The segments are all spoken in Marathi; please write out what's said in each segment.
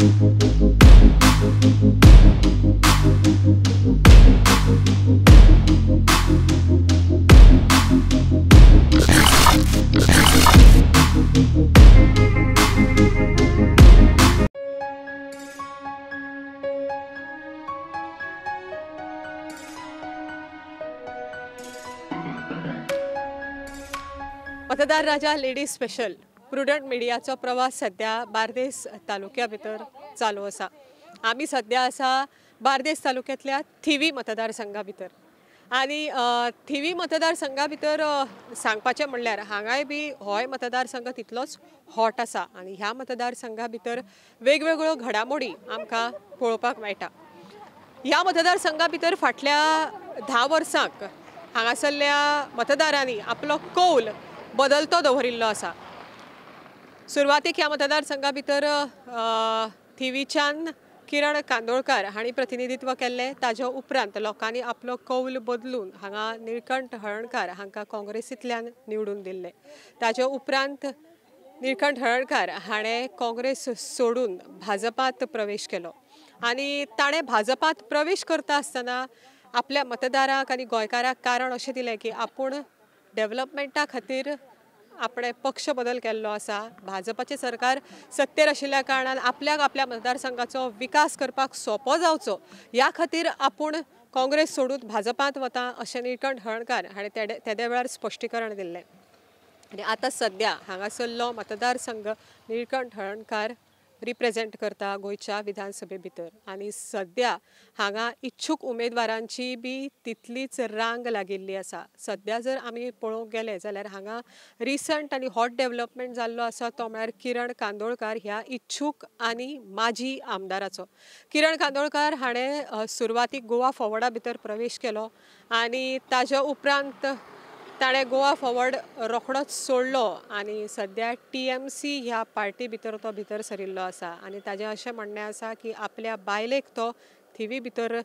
मतदार राजा लेडीज स्पेशल प्रुडंट मिडियाचो प्रवास सध्या बार्देस तालुक्या भितर चालू आसा। आमी सध्या आसा बार्देस तालुक्यातल्या थिवी मतदारसंघा भितर आणि थिवी मतदारसंघा भितर सांगपाचें म्हणल्यार हांगाय बी होय मतदारसंघ तितलोच हॉट आसा आणि ह्या मतदारसंघा भितर वेगवेगळ्यो घडामोडी आमकां पळोवपाक मेळटा। ह्या मतदारसंघा भितर फाटल्या 10 वर्सांक हांगासरल्या मतदारांनी आपलो कौल बदलतो दवरिल्लो आसा। सुरवातीक ह्या मतदारसंघा भितर थिवीच्यान किरण कांदोळकार हांणी प्रतिनिधित्व केल्लें। ताजे उपरांत लोकांनी आपलो कौल बदलून हांगा निळकंठ हळर्णकार हांकां काँग्रेसींतल्यान निवडून दिल्लें। ताजे उपरांत निळकंठ हळर्णकार हाणें काँग्रेस सोडून भाजपात प्रवेश केलो आणि ताणें भाजपात प्रवेश करता आसतना आपल्या मतदारांक आनी गोंयकारांक कारण अशें दिलें की आपूण डेव्हलपमेंटा खातीर आपणे पक्ष बदल केल्लो आसा। भाजपाचें सरकार सत्तेर आशिल्ल्या कारणान आपल्याक आपल्या मतदारसंघाचो विकास करपाक सोंपो जावचो ह्या खातीर आपूण काँग्रेस सोडून भाजपांत वता अशें निळकंठ हळर्णकार हाणें तेदे वेळार स्पश्टीकरण दिल्लें। आनी आतां सध्या हांगासरलो मतदारसंघ निळकंठ हळर्णकार रिप्रेजेंट करता गोंयच्या विधानसभे भितर आणि सध्या हांगा इच्छुक उमेदवारांची बी तितलीच रांग लागिल्ली आसा। सध्या जर आमी पळोवंक गेले जाल्यार हांगा रिसंट आनी हॉट डेव्हलपमेंट जाल्लो आसा तो म्हळ्यार किरण कांदोळकार ह्या इच्छुक आनी माजी आमदाराचो। किरण कांदोळकार हाणें सुरवातीक गोवा फॉरवर्डा भितर प्रवेश केलो आणि ताजे उपरांत ताणें गोवा फॉरवर्ड रोखडोच सोडलो आणि सध्या TMC ह्या पार्टी भितर तो भितर सरिल्लो आसा आणि ताजें अशें म्हणणें आसा की आपल्या बायलेक तो थिवी भितर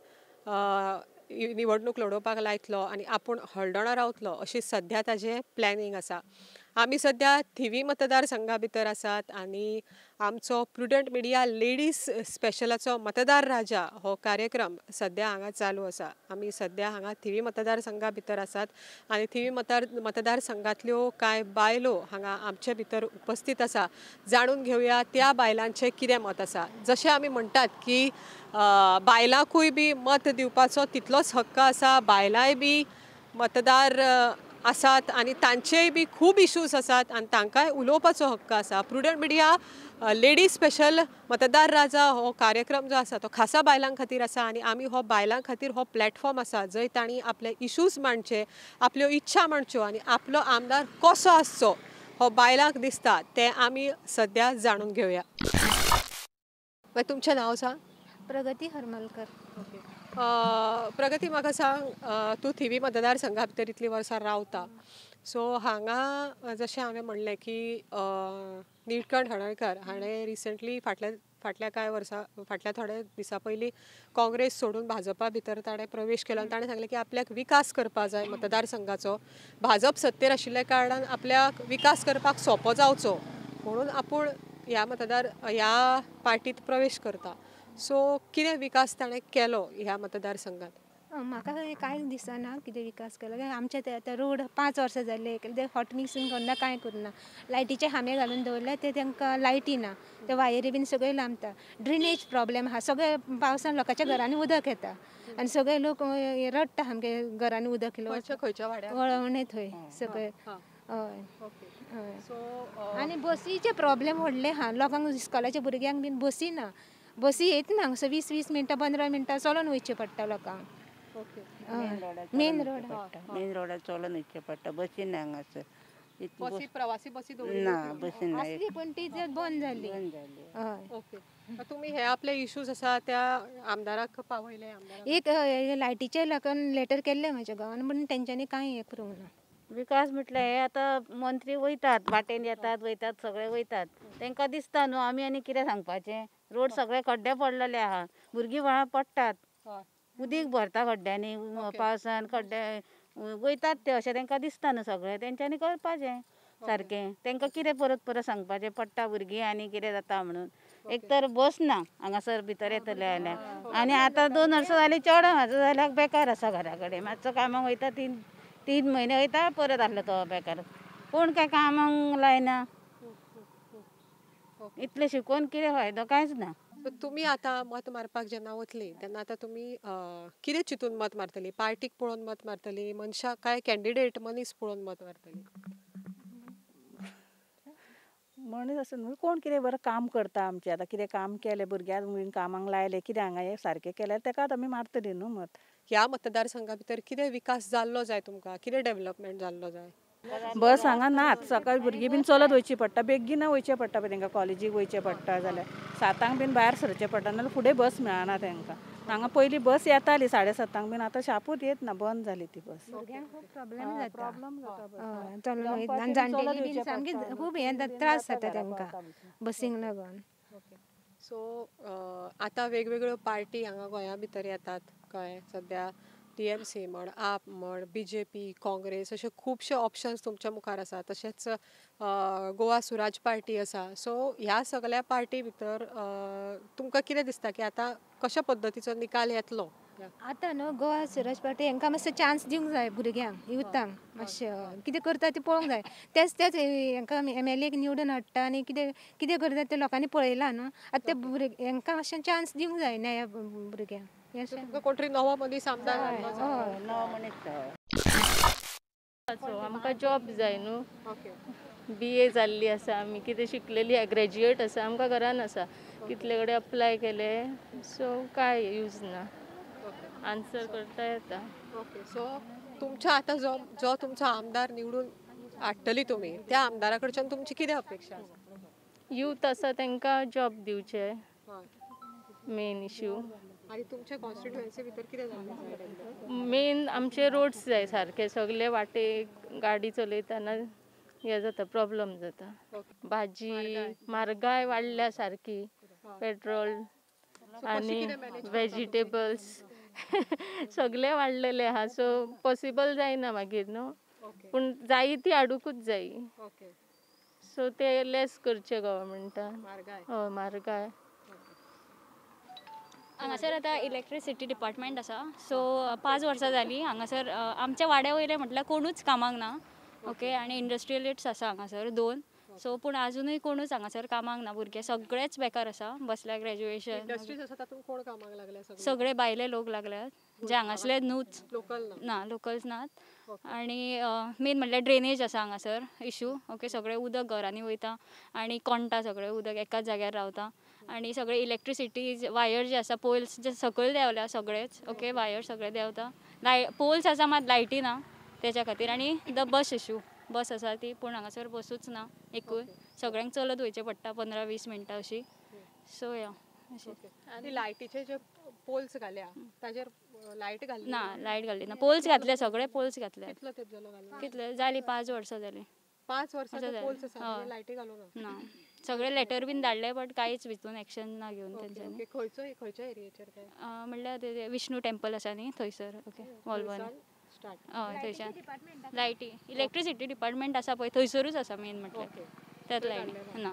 निवडणूक लडोवपाक लायतलो आणि आपूण हळडोणा रावतलो अशी सध्या ताजें प्लॅनिंग आसा। आमी सध्या थिवी मतदारसंघा भितर आसात आणि आमचो प्रुडंट मिडिया लेडीज स्पेशलाचो मतदार राजा हो कार्यक्रम सध्या हांगा चालू आसा। आमी सध्या हांगा थिवी मतदारसंघा भितर आसात आणि थिवी मतदारसंघातल्यो कांय बायलो हांगा आमचे भितर उपस्थित आसा। जाणून घेवया त्या बायलांचें कितें मत आसा। जशें आमी म्हणटात की बायलांकूय बी मत दिवपाचो तितलोच हक्क आसा, बायलांय बी मतदार आसात आणि तांचेय बी खूब इश्यूज आसात आणि तांकांय उलोवपाचो हक्क आसा। प्रुडंट मिडिया लेडीज स्पेशल मतदार राजा हो कार्यक्रम जो आसा तो खासा बायलां खातीर आसा आणि आमी हो बायलां खातीर हो प्लॅटफॉर्म आसा जंय तांणी आपले इश्यूज मांडचे, आपल्यो इच्छा मांडच्यो आणि आपलो आमदार कसो आसचो हो बायलांक दिसता तें आमी सध्या जाणून घेवया। तुमचें नांव सांग। प्रगती हरमलकर। प्रगती म्हाका सांग, तूं थिवी मतदारसंघा भितर इतलीं वर्सां रावता, सो हांगा जशें हांवें म्हणलें की निळकंठ हळर्णकार हाणें रिसंटली फाटल्या कांय वर्सां फाटल्या थोड्या दिसां पयलीं काँग्रेस सोडून भाजपा भितर ताणें प्रवेश केलो आणि ताणें सांगलें की आपल्याक विकास करपा जाय मतदारसंघाचो। भाजप सत्तेर आशिल्ल्या कारणान आपल्याक विकास करपाक सोंपो जावचो म्हणून आपूण ह्या पार्टीत प्रवेश करता। सो कितें विकास ताणें केलो ह्या मतदारसंघात? म्हाका कांय दिसना कितें विकास केलो। आमचे ते रोड 5 वर्सां जाले ते हॉट मिक्सिंग करना, कांय करना। लायटीचे खांबे घालून दवरले ते तांकां लायटी ना, ते वायरी बीन सगळे लांबता। ड्रेनेज प्रॉब्लेम आहा, सगळे पावसान लोकांच्या घरांनी उदक येता आनी सगळे लोक रडटा सामके घरांनी उदक येयलो। खंयच्या वाड्यार? वळवणे थंय सगळे। हय आनी बसीचे प्रॉब्लेम व्हडले आहा, लोकांक इस्कॉलाच्या भुरग्यांक बीन बसी ना, बसी येत ना। 20-20 मिनटां 15 मिनटां चलून वयचें पडटा लोकांक। मेन रोडार चलून वयचें पडटा, बसी ना हांगासर। प्रवासी बसी ना, बसी ना, पण ती बंद जाली। ओके, तुम्ही हे आपले इश्यूज आसा त्या आमदाराक पावयले? एक लायटीचे लोकांन लेटर केल्ले म्हज्या गांवान, पण तेंच्यांनी कांय हें करूंक ना। विकास म्हटल्यार हे आतां मंत्री वयतात, वाटेन येतात वयतात, सगळे वयतात, तांकां दिसता न्हू आमी आनी कितें सांगपाचें। रोड सगळे खड्डे पडलेले आहा, भुरगीं बाळां पडटात, उदीक भरता खड्ड्यांनी, पावसान खड्डे वयतात ते अशें तांकां दिसता न्हू सगळें, तेंच्यांनी करपाचें सारकें। तांकां कितें परत सांगपाचें, पडटा भुरगीं आनी कितें जाता म्हणून। एक तर बस ना हांगासर भितर येतले जाल्यार आनी आतां 2 वर्सां जालीं चड म्हाजो जाल्यार बेकार आसा घरा कडेन मातसो कामाक वयता 3 म्हयने वयता परत आहलो तो बेकार कोण काय कामाक लायना इतलें शिकून कितें फायदो कांयच ना सो तुम्ही आता मत मारपाक जेन्ना वतली तेन्ना आता तुम्ही कितें चिंतून मत मारतली पार्टीक पळोवन मत मारतली मनशाक काय कॅन्डिडेट मनीस पळोवन मत मारतली मनीस असं न्हू कोण कितें बरें काम करता आमचें आतां कितें काम केलें भुरग्यांक बीन कामाक लायलें कितें हांगा हें सारकें केलें तेकाच आमी मारतलीं न्हू मत ह्या मतदारसंघा भितर कितें विकास जाल्लो जाय तुमकां कितें डेव्हलपमेंट जाल्लो जाय बस हांगा नात सकाळीं भुरगीं बीन चलत वयचीं पडटा बेगीन वयचें पडटा पळय तांकां कॉलेजीक वयचें पडटा जाल्यार 7 बीन भायर सरचें पडटा नाल्यार फुडें बस मेळना तांकां हांगा पयलीं बस येताली 7:30 बीन आतां शापूच येत ना बंद जाली ती बस भुरग्यांक खूब प्रॉब्लेम जाता प्रॉब्लम जाता चलून वयतना आनी जाणटेली बीन सामकी खूब हें त्रास जाता तांकां बसींक लागून सो आतां वेगवेगळ्यो पार्टी हांगा गोंया भितर येतात कळ्ळें सद्या TMC म्हण आप म्हण BJP काँग्रेस अशे खुबशे ऑप्शन्स तुमच्या मुखार आसा तशेंच गोवा सुराज पार्टी आसा सो ह्या सगळ्या पार्टी भितर तुमकां कितें दिसता की आतां कशा पद्दतीचो निकाल येतलो आतां न्हू गोवा सुरज पाटी हांकां मातसो चान्स दिवंक जाय भुरग्यांक युथांक मातशें कितें करता तें पळोवंक जाय तेच हांकां MLA निवडून हाडटा आनी कितें कितें करता तें लोकांनी पळयलां न्हू आतां ते हांकां मातशें चान्स दिवंक जाय नव्या भुरग्यांक तुमकां कोण तरी नवो मनीस आमदार आमकां जॉब जाय न्हू BA जाल्ली आसा आमी कितें शिकलेली आसा ग्रॅज्युएट आसा आमकां घरान आसा कितले कडेन अप्लाय केले सो काय यूज ना आन्सर करता येता ओके सो तुमच्या आतां जो तुमचो आमदार निवडून हाडटली तुमी त्या आमदारा कडच्यान तुमची कितें अपेक्षा आसा यूथ आसा तांकां जॉब दिवचे मेन इश्यू आनी तुमच्या कॉन्स्टिट्युएन्सी भितर कितें जालें मेन आमचे रोड्स जाय सारके सगळे वाटे गाडी चलयतना हे जाता प्रॉब्लम जाता भाजी म्हारगाय वाडल्या सारकी पेट्रोल आनी वेजिटेबल्स सगळे वाडलेले आहा सो पॉसिबल जायना मागीर न्हू पूण जायी ती हाडूंकूच जायी सो ते लेस करचे गव्हर्मेंटान हय म्हारगाय हांगासर आतां इलेक्ट्रिसिटी डिपार्टमेंट आसा सो 5 वर्सां जालीं हांगासर आमच्या वाड्या वयले म्हटल्यार कोणूच कामाक ना ओके आनी इंडस्ट्रियलिस्ट्स आसा हांगासर 2 सो पूण आजुनूय कोणूच हांगासर कामाक ना भुरगे सगळेच बेकार आसा बसल्या ग्रॅज्युएशन इंडस्ट्रीज आसा तातूंत कोण कामाक लागल्या सगळे भायले लोक लागल्यात जे हांगासले न्हूच लोकल ना लोकल्स नात आनी मेन म्हणल्यार ड्रेनेज आसा हांगासर इशू ओके सगळें उदक घरांनी वयता आनी कोंटा सगळें उदक एकाच जाग्यार रावता आनी सगळे इलेक्ट्रिसिटी वायर जे आसा पोल्स जे सकयल देंवल्या सगळेच ओके वायर सगळे देंवता पोल्स आसा मात लायटी ना तेच्या खातीर आनी द बस इशू बस आसा ती पूण हांगासर बसूच ना एकूय सगळ्यांक चलत वयचें पडटा 15-20 मिनटां अशी सो या आनी लायटीचे जे पोल्स घाल्या ताजेर लायट घाली ना लायट घाली ना पोल्स घातले सगळे पोल्स घातले कितलो तेप जालो घालून कितले जाली 5 वर्सां जाली 5 वर्सांचे पोल्स आसा लायटी घालून ना सगळे लेटर बीन धाडले बट कांयच भितून एक्शन ना घेवन तेंच्यांनी खंयच्या एरियेचेर काय म्हणल्यार ते विष्णू टेंपल आसा न्ही थंयसर ओके वॉल्वन हय थंयच्यान लायटी इलेक्ट्रिसिटी डिपार्टमेंट आसा पळय थंयसरूच आसा मेन म्हटल्यार त्यात लायट ना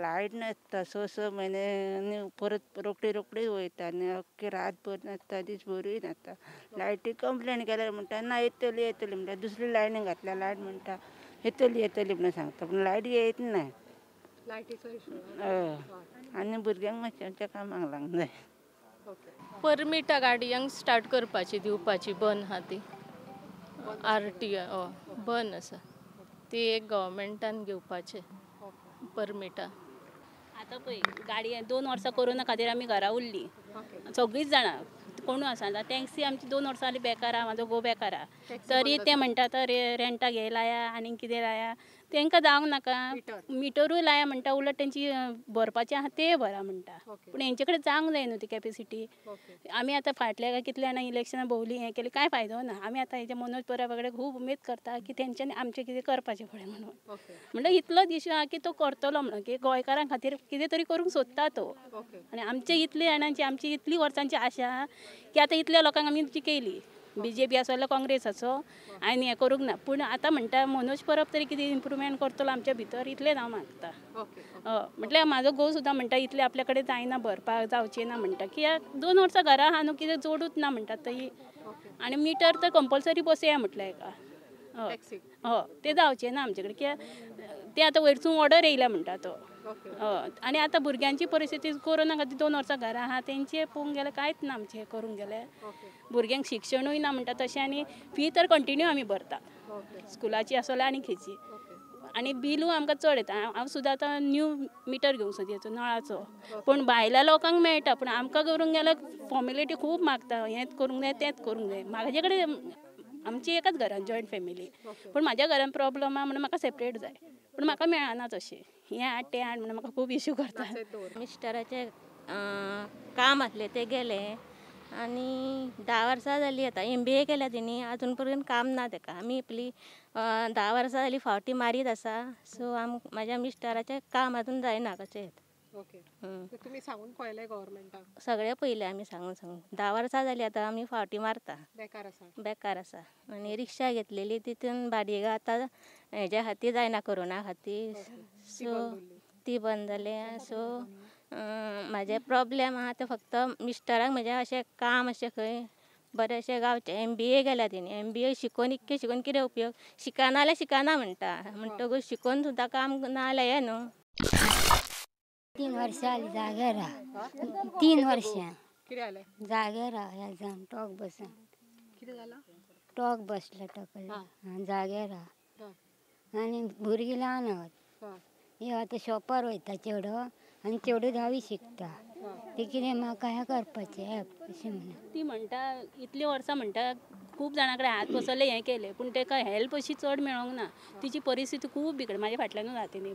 लायट नासता 6 म्हयने आनी परत रोखडी वयता आनी अख्खे रातभर नासता दीसभरूय नासता लायटी कंप्लेन केल्यार म्हणटा ना येतली म्हणटा दुसरी लायनी घातल्या लायट म्हणटा येतली म्हणून सांगता पूण लायट येयत ना लायटीचो इशू आनी भुरग्यांक मातशें कामाक लागूंक जाय परमिटा गाडयांक स्टार्ट करपाची दिवपाची बंद आहा ती RTI बंद आसा ती एक गव्हर्मेंटान घेवपाचें परमिटा आतां पळय गाडी 2 वर्सां कोरोना खातीर आमी घरा उरलीं सगळींच जाणां कोणूय आसा टॅक्सी आमची 2 वर्सां जालीं बेकार आहा म्हाजो घोव बेकार आहा तरी ते म्हणटा तर रेंटाक हे लाया आनी कितें लाया तांकां जावंक नाका मिटरूय लाया म्हणटा उलट तेंची भरपाचें आहा तें भरा म्हणटा पूण हेंचे कडेन जावंक जाय न्हू ती कॅपेसिटी आमी आतां फाटल्या कितले जाणां इलेक्शनां भोंवलीं हें केलें कांय फायदो ना आमी आतां हेजे मनोज पर्रीकार कडेन खूब उमेद करता की तेंच्यांनी आमचें कितें करपाचें फुडें म्हणून म्हणल्यार इतलो दीस आहा की तो करतलो म्हणून की गोंयकारां खातीर कितें तरी करूंक सोदता तो आनी आमचे इतले जाणांची आमची इतली वर्सांची आशा की आतां इतल्या लोकांक आमी जिखयली BJP आसो जाल्यार काँग्रेसाचो आनी हें करूंक ना. पूण आतां म्हणटा मनोज परब तरी कितें इम्प्रुवमेंट करतलो आमच्या भितर इतलेंच हांव मागता. म्हटल्यार म्हाजो घोव सुद्दां म्हणटा इतलें आपल्या कडेन जायना भरपाक जावचें ना म्हणटा. कित्याक 2 वर्सां घरा आहा न्हू कितें जोडूच ना म्हणटात थंय. आनी मिटर तर कंपल्सरी बसया म्हटलें हेका. तें जावचें ना आमचे कडेन कित्याक ते आतां वयरसून ऑर्डर येयल्या म्हणटा तो. आनी आतां भुरग्यांची परिस्थिती कोरोना खातीर 2 वर्सां घरा आहा तेंचे पळोवंक गेल्यार कांयच ना आमचें करूंक गेल्यार. भुरग्यांक शिक्षणूय ना म्हणटा तशें आनी फी तर कंटिन्यू आमी भरता स्कुलाची आसो जाल्यार आनी खंयची. आनी बिलूय आमकां चड येता. हांव सुद्दां आतां न्यू मिटर घेवंक सोदयाचो नळाचो. पूण भायल्या लोकांक मेळटा पूण आमकां करूंक गेल्यार फॉर्मेलिटी खूब मागता. हेंच करूंक जाय तेंच करूंक जाय. म्हाजे कडेन आमची एकाच घरान जॉयंट फॅमिली पूण म्हाज्या घरान प्रॉब्लम आहा म्हणून म्हाका सेपरेट जाय. पूण म्हाका मेळना तशें हें हाड तें हाड म्हणून म्हाका खूब इश्यू करता. मिस्टराचें काम आसलें ते गेले आनी 10 वर्सां जालीं आतां MBA केल्या तेणी आजून पर्यंत काम ना ताका. आमी आपली 10 वर्सां जालीं फावटी मारीत आसा. सो म्हाज्या मिस्टराचें काम आजून जायना कशें. तुम्ही सांगून पळयलें गव्हर्नमेंटाक? सगळें पयलें आमी सांगून 10 वर्सां जालीं आतां आमी फावटी मारता. बेकार आसा आनी रिक्षा घेतलेली तितून बाडयेक आतां हेज्या खातीर जायना कोरोना खातीर. सो ती बंद जालें. सो म्हाजे प्रॉब्लेम आहा ते फक्त मिस्टराक म्हज्या अशें काम अशें खंय बरें अशें गावचें. MBA केल्या तेणी. MBA शिकून इतकें शिकून कितें उपयोग. शिकना जाल्यार शिकना म्हणटा. म्हणटकूच शिकून सुद्दां काम ना जाल्यार हें न्हू. 3 वर्सां जालीं जाग्यार राहा. 3 वर्सां कितें जालें? जाग्यार राहा. एग्जाम टॉक बसून. कितें जालां? टॉक बसलो टॉकला जाग्यार राहा. आनी भुरगीं ल्हान आहात. हे आतां शॉपार वयता चेडो आनी चेडू 10वी शिकता. ते कितें म्हाका हें करपाचें हेल्प अशें म्हणून. ती म्हणटा इतलीं वर्सां म्हणटा खूब जाणां कडेन हात बसयले हें केलें पूण ताका हेल्प अशी चड मेळोंक ना. तिची परिस्थिती खूब बिगड. म्हाज्या फाटल्यानूच आहा ती न्हय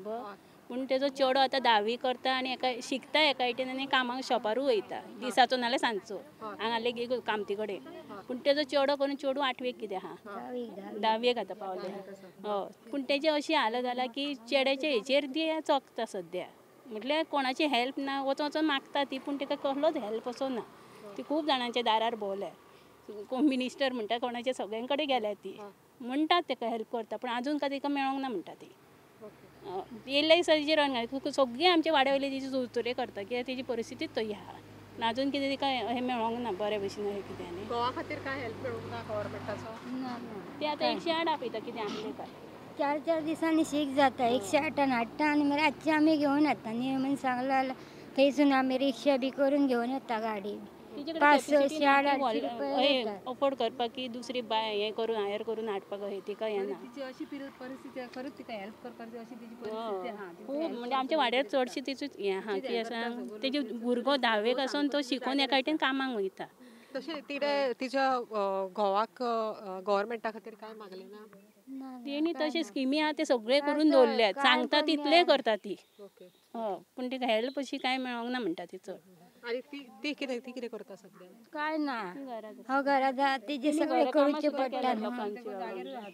पूण तेजो चेडो आतां 10वी करता आनी एका शिकता एका इटेन आनी कामाक शॉपारूय वयता दिसाचो नाल्यार सांजचो हांगा लेगीत कामती कडेन. पूण तेजो चेडो करून चेडू 8वेक कितें आहा 10वेक आतां पावलें. पूण तेजी अशी हालत जाला की चेड्याच्या हेचेर ती चोकता सद्या. म्हटल्यार कोणाची हेल्प ना. वचून मागता ती पूण ताका कसलोच हेल्प असो ना. ती खूब जाणांच्या दारार भोंवल्या. कोण मिनिस्टर म्हणटा कोणाच्या सगळ्यां कडेन गेल्या ती म्हणटात ताका हेल्प करता पूण आजून काय ताका मेळोंक ना म्हणटा ती. येयल्ल्या दिसाचेर सगळीं आमचे वाड्या वयले तिची जोतोरे करता कित्याक तेजी परिस्थितीच तशी आहा. आजून कितें तिका हें मेळोंक ना बऱ्या भशेन अशें कितें आनी. गोवा खातीर काय हेल्प मेळूंक ना गव्हर्नमेंटाचो? ते आतां 108 आपयता कितें आसलें काय. 4 दिसांनी शीक जाता. 108 हाडटा आनी मागीर रातचें आमी घेवन येता न्ही म्हणून सांगलें जाल्यार थंयसून आमी रिक्षा बी करून घेवन येता गाडी. 500-600 अफोर्ड करपाक की दुसरी बाय हें करून हायर करून हाडपाक तिका हें ना. खूब म्हणजे आमच्या वाड्यार चडशी तिचूच हें आहा की आसा तेजी भुरगो 10वेक आसून तो शिकून एका इटेन कामाक वयता. तशें तिणें तिच्या घोवाक गव्हर्नमेंटा खातीर काय मागलें ना? तेणी तशें स्किमी आहा ते सगळे करून दवरल्यात. सांगता तितलें करता ती. पूण तिका हेल्प अशी काय मेळोंक ना म्हणटा ती चड. आनी ती कितें करता सद्या? काय ना हांव घरा तेजे सगळें करूचें पडटा.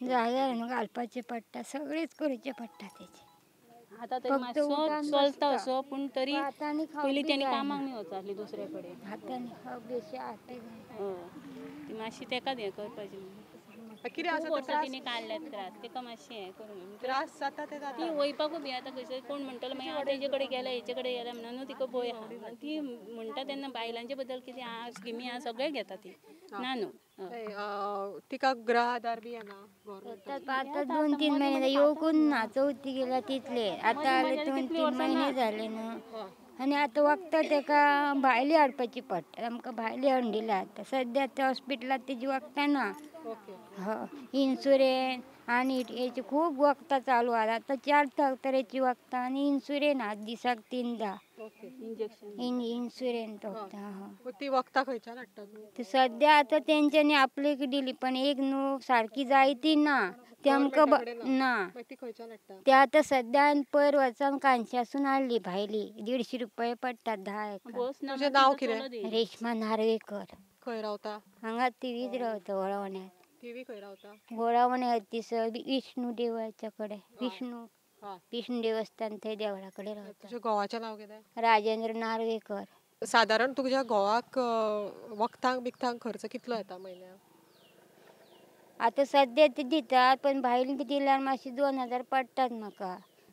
जाग्यार न्हू घालपाचें पडटा. सगळेंच करूचें पडटा तेजें. आतां तरी मातसो चलता असो पूण तरी पयलीं तेणी कामाक न्ही वचासली दुसरे कडेन. हातांनी खावप बेश्टें हाडटा. ती मातशी तेकाच हें करपाचें. कितें आसा वर्सां तिणी काडल्यात त्रास तेका मातशें हें करून त्रास जाता ते ती वयपाकूच बी आतां खंयसर कोण म्हणटलो मागीर हांव तेजे कडेन गेलें हेचे कडेन गेलें म्हणून तिका भंय आहा. ती म्हणटा तेन्ना बायलांचे बद्दल कितें आहा स्किमी आहा सगळें घेता ती ना न्हू. तिका गृह आधार बी येना गव्हर्नमेंट? आतां 2-3 महिने येवकूच ना. चवथी गेल्या तितले आतां 2-3 महिने जाले न्हू. आनी आतां वखदां ताका भायली हाडपाची पडटा. आमकां भायली हाडून दिल्या आतां सद्या त्या हॉस्पिटलांत तेजी वखदां ना. इन्शुरन्स आनी हेची खूब वखदां चालू आहा. आतां 4 तरेची वखदां आनी इन्शुरन्स आहा दिसाक 3दा इन्शुरन्स वखदां. ती वखदां खंयच्यान हाडटा तूं? सद्या आतां तेंच्यांनी आपले दिली पण एक न्हू सारकी जाय ती ना. ते आमकां ना. ते आतां सद्या पयर वचून कांशासून हाडली भायली. 150 रुपया पडटा 10 एका. तुजें नांव कितें? रेश्मा नार्वेकर. खंय रावता? हांगा तिवीच रावता वळवण्यात. तिवी खंय रावता? वळवण्यात तिसर विष्णू देवळाच्या कडेन. विष्णू देवस्थान थंय देवळा कडेन रावता. तुज्या घोवाचें नांव कितें? राजेंद्र नार्वेकर. सादारण तुज्या घोवाक वखदांक बिखदांक खर्च कितलो येता म्हयन्याक? आतां सद्या ते दितात पण भायली बी दिल्यार मातशी 2000 पडटात म्हाका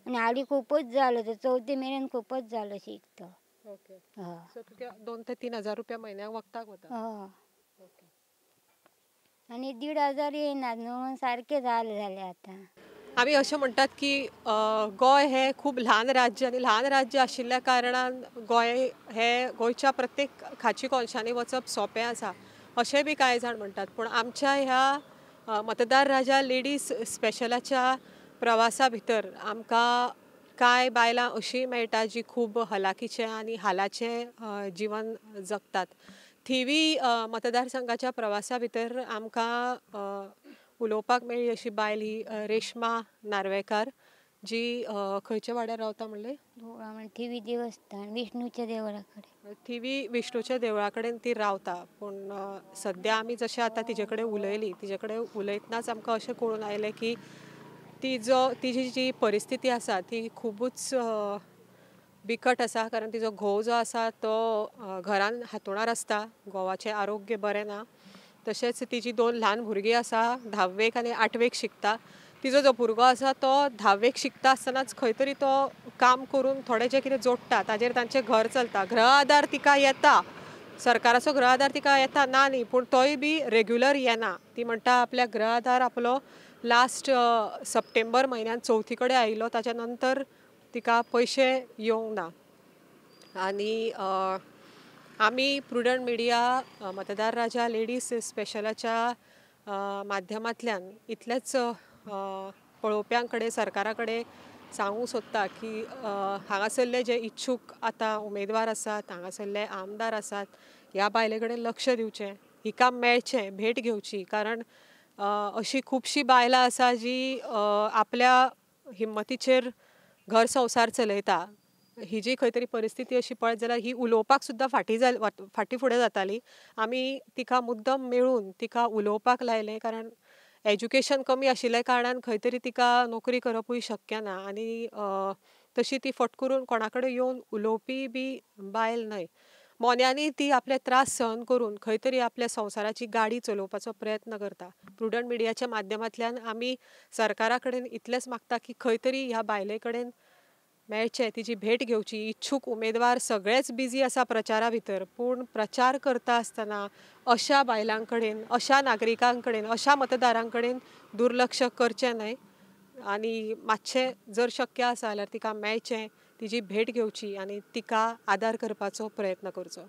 आनी हाली खूपच जालो तो चवथी मेरेन खूपच जालो शीक तो. ओके. सो तुका 2 ते 3 हजार रुपया म्हयन्याक वखदाक वता. आनी 1,500 येयनात न्हू सारकें जालें आतां. आमी अशें म्हणटात की गोंय हें खूब ल्हान राज्य आनी ल्हान राज्य आशिल्ल्या कारणान गोंयच्या प्रत्येक खाची कोनशांनी वचप सोंपें आसा अशें बी कांय जाण म्हणटात. पूण आमच्या ह्या मतदार राजा लेडीज स्पेशलाच्या प्रवासा भितर आमकां कांय बायलां अशीं मेळटा जी खूब हलाखीचें आनी हालाचें जिवन जगतात. थिवी मतदारसंघाच्या प्रवासा भितर आमकां उलोवपाक मेळ्ळी अशी बायल ही रेश्मा नार्वेकार जी खंयच्या वाड्यार रावता म्हणले थिवी देवस्थान विष्णूच्या देवळा कडेन. थिवी विष्णूच्या देवळा कडेन ती रावता. पूण सद्या आमी जशें आतां तिजे कडेन उलयली तिजे कडेन उलयतनाच आमकां अशें कळून आयलें की तिजी जी परिस्थिती आसा ती खुबूच बिकट आसा. कारण तिजो घोव जो आसा तो घरान हांतरुणार आसता, घोवाचें आरोग्य बरें ना. तशेंच तिजी 2 ल्हान भुरगीं आसा, 10वेक आनी 8वेक शिकता. तिजो जो भुरगो आसा तो 10वेक शिकता आसतनाच खंय तरी तो काम करून थोडें जें कितें जोडटा ताजेर तांचें घर चलता. गृह आदार तिका येता, सरकाराचो गृह आदार तिका येता ना न्ही, पूण तोय बी रेग्युलर येना. ती म्हणटा आपल्या गृह आदार आपलो लास्ट सप्टेंबर म्हयन्यान चवथी कडेन आयिल्लो, ताच्या नंतर तिका पयशे येवंक ना. आनी आमी प्रुडंट मिडिया मतदार राजा लेडीज स्पेशलाच्या माध्यमांतल्यान इतलेच पळोवप्यां कडेन सरकारा कडेन सांगूंक सोदता की हांगासरले जे इच्छूक आतां उमेदवार आसात, हांगासरले आमदार आसात, ह्या बायले कडेन लक्ष दिवचें, हिका मेळचें, भेट घेवची. कारण अशी खुबशीं बायलां आसा जी आपल्या हिम्मतीचेर घर संवसार चलयता. ही जी खंय तरी परिस्थिती अशी पळयत जाल्यार ही उलोवपाक सुद्दां फाटी फुडें जाताली. आमी तिका मुद्दम मेळून तिका उलोवपाक लायलें. कारण एज्युकेशन कमी आशिल्ल्या कारणान खंय तरी तिका नोकरी करपूय शक्य ना. आनी तशी ती फट करून कोणा कडेन येवन उलोवपी बी बायल न्हय. मोन्यांनी ती आपले त्रास सहन करून खंय तरी आपल्या संवसाराची गाडी चलोवपाचो प्रयत्न करता. प्रुडंट मिडियाच्या माध्यमांतल्यान आमी सरकारा कडेन इतलेंच मागता की खंय तरी ह्या बायले कडेन मेळचें, तिची भेट घेवची. इच्छूक उमेदवार सगळेच बिजी आसा प्रचारा भितर, पूण प्रचार करता आसतना अशा बायलां कडेन, अशा नागरिकां कडेन, अशा मतदारां कडेन दुर्लक्ष करचें न्हय. आनी मातशें जर शक्य आसा जाल्यार तिका मेळचें, तिची भेट घेवची आनी तिका आदार करपाचो प्रयत्न करचो.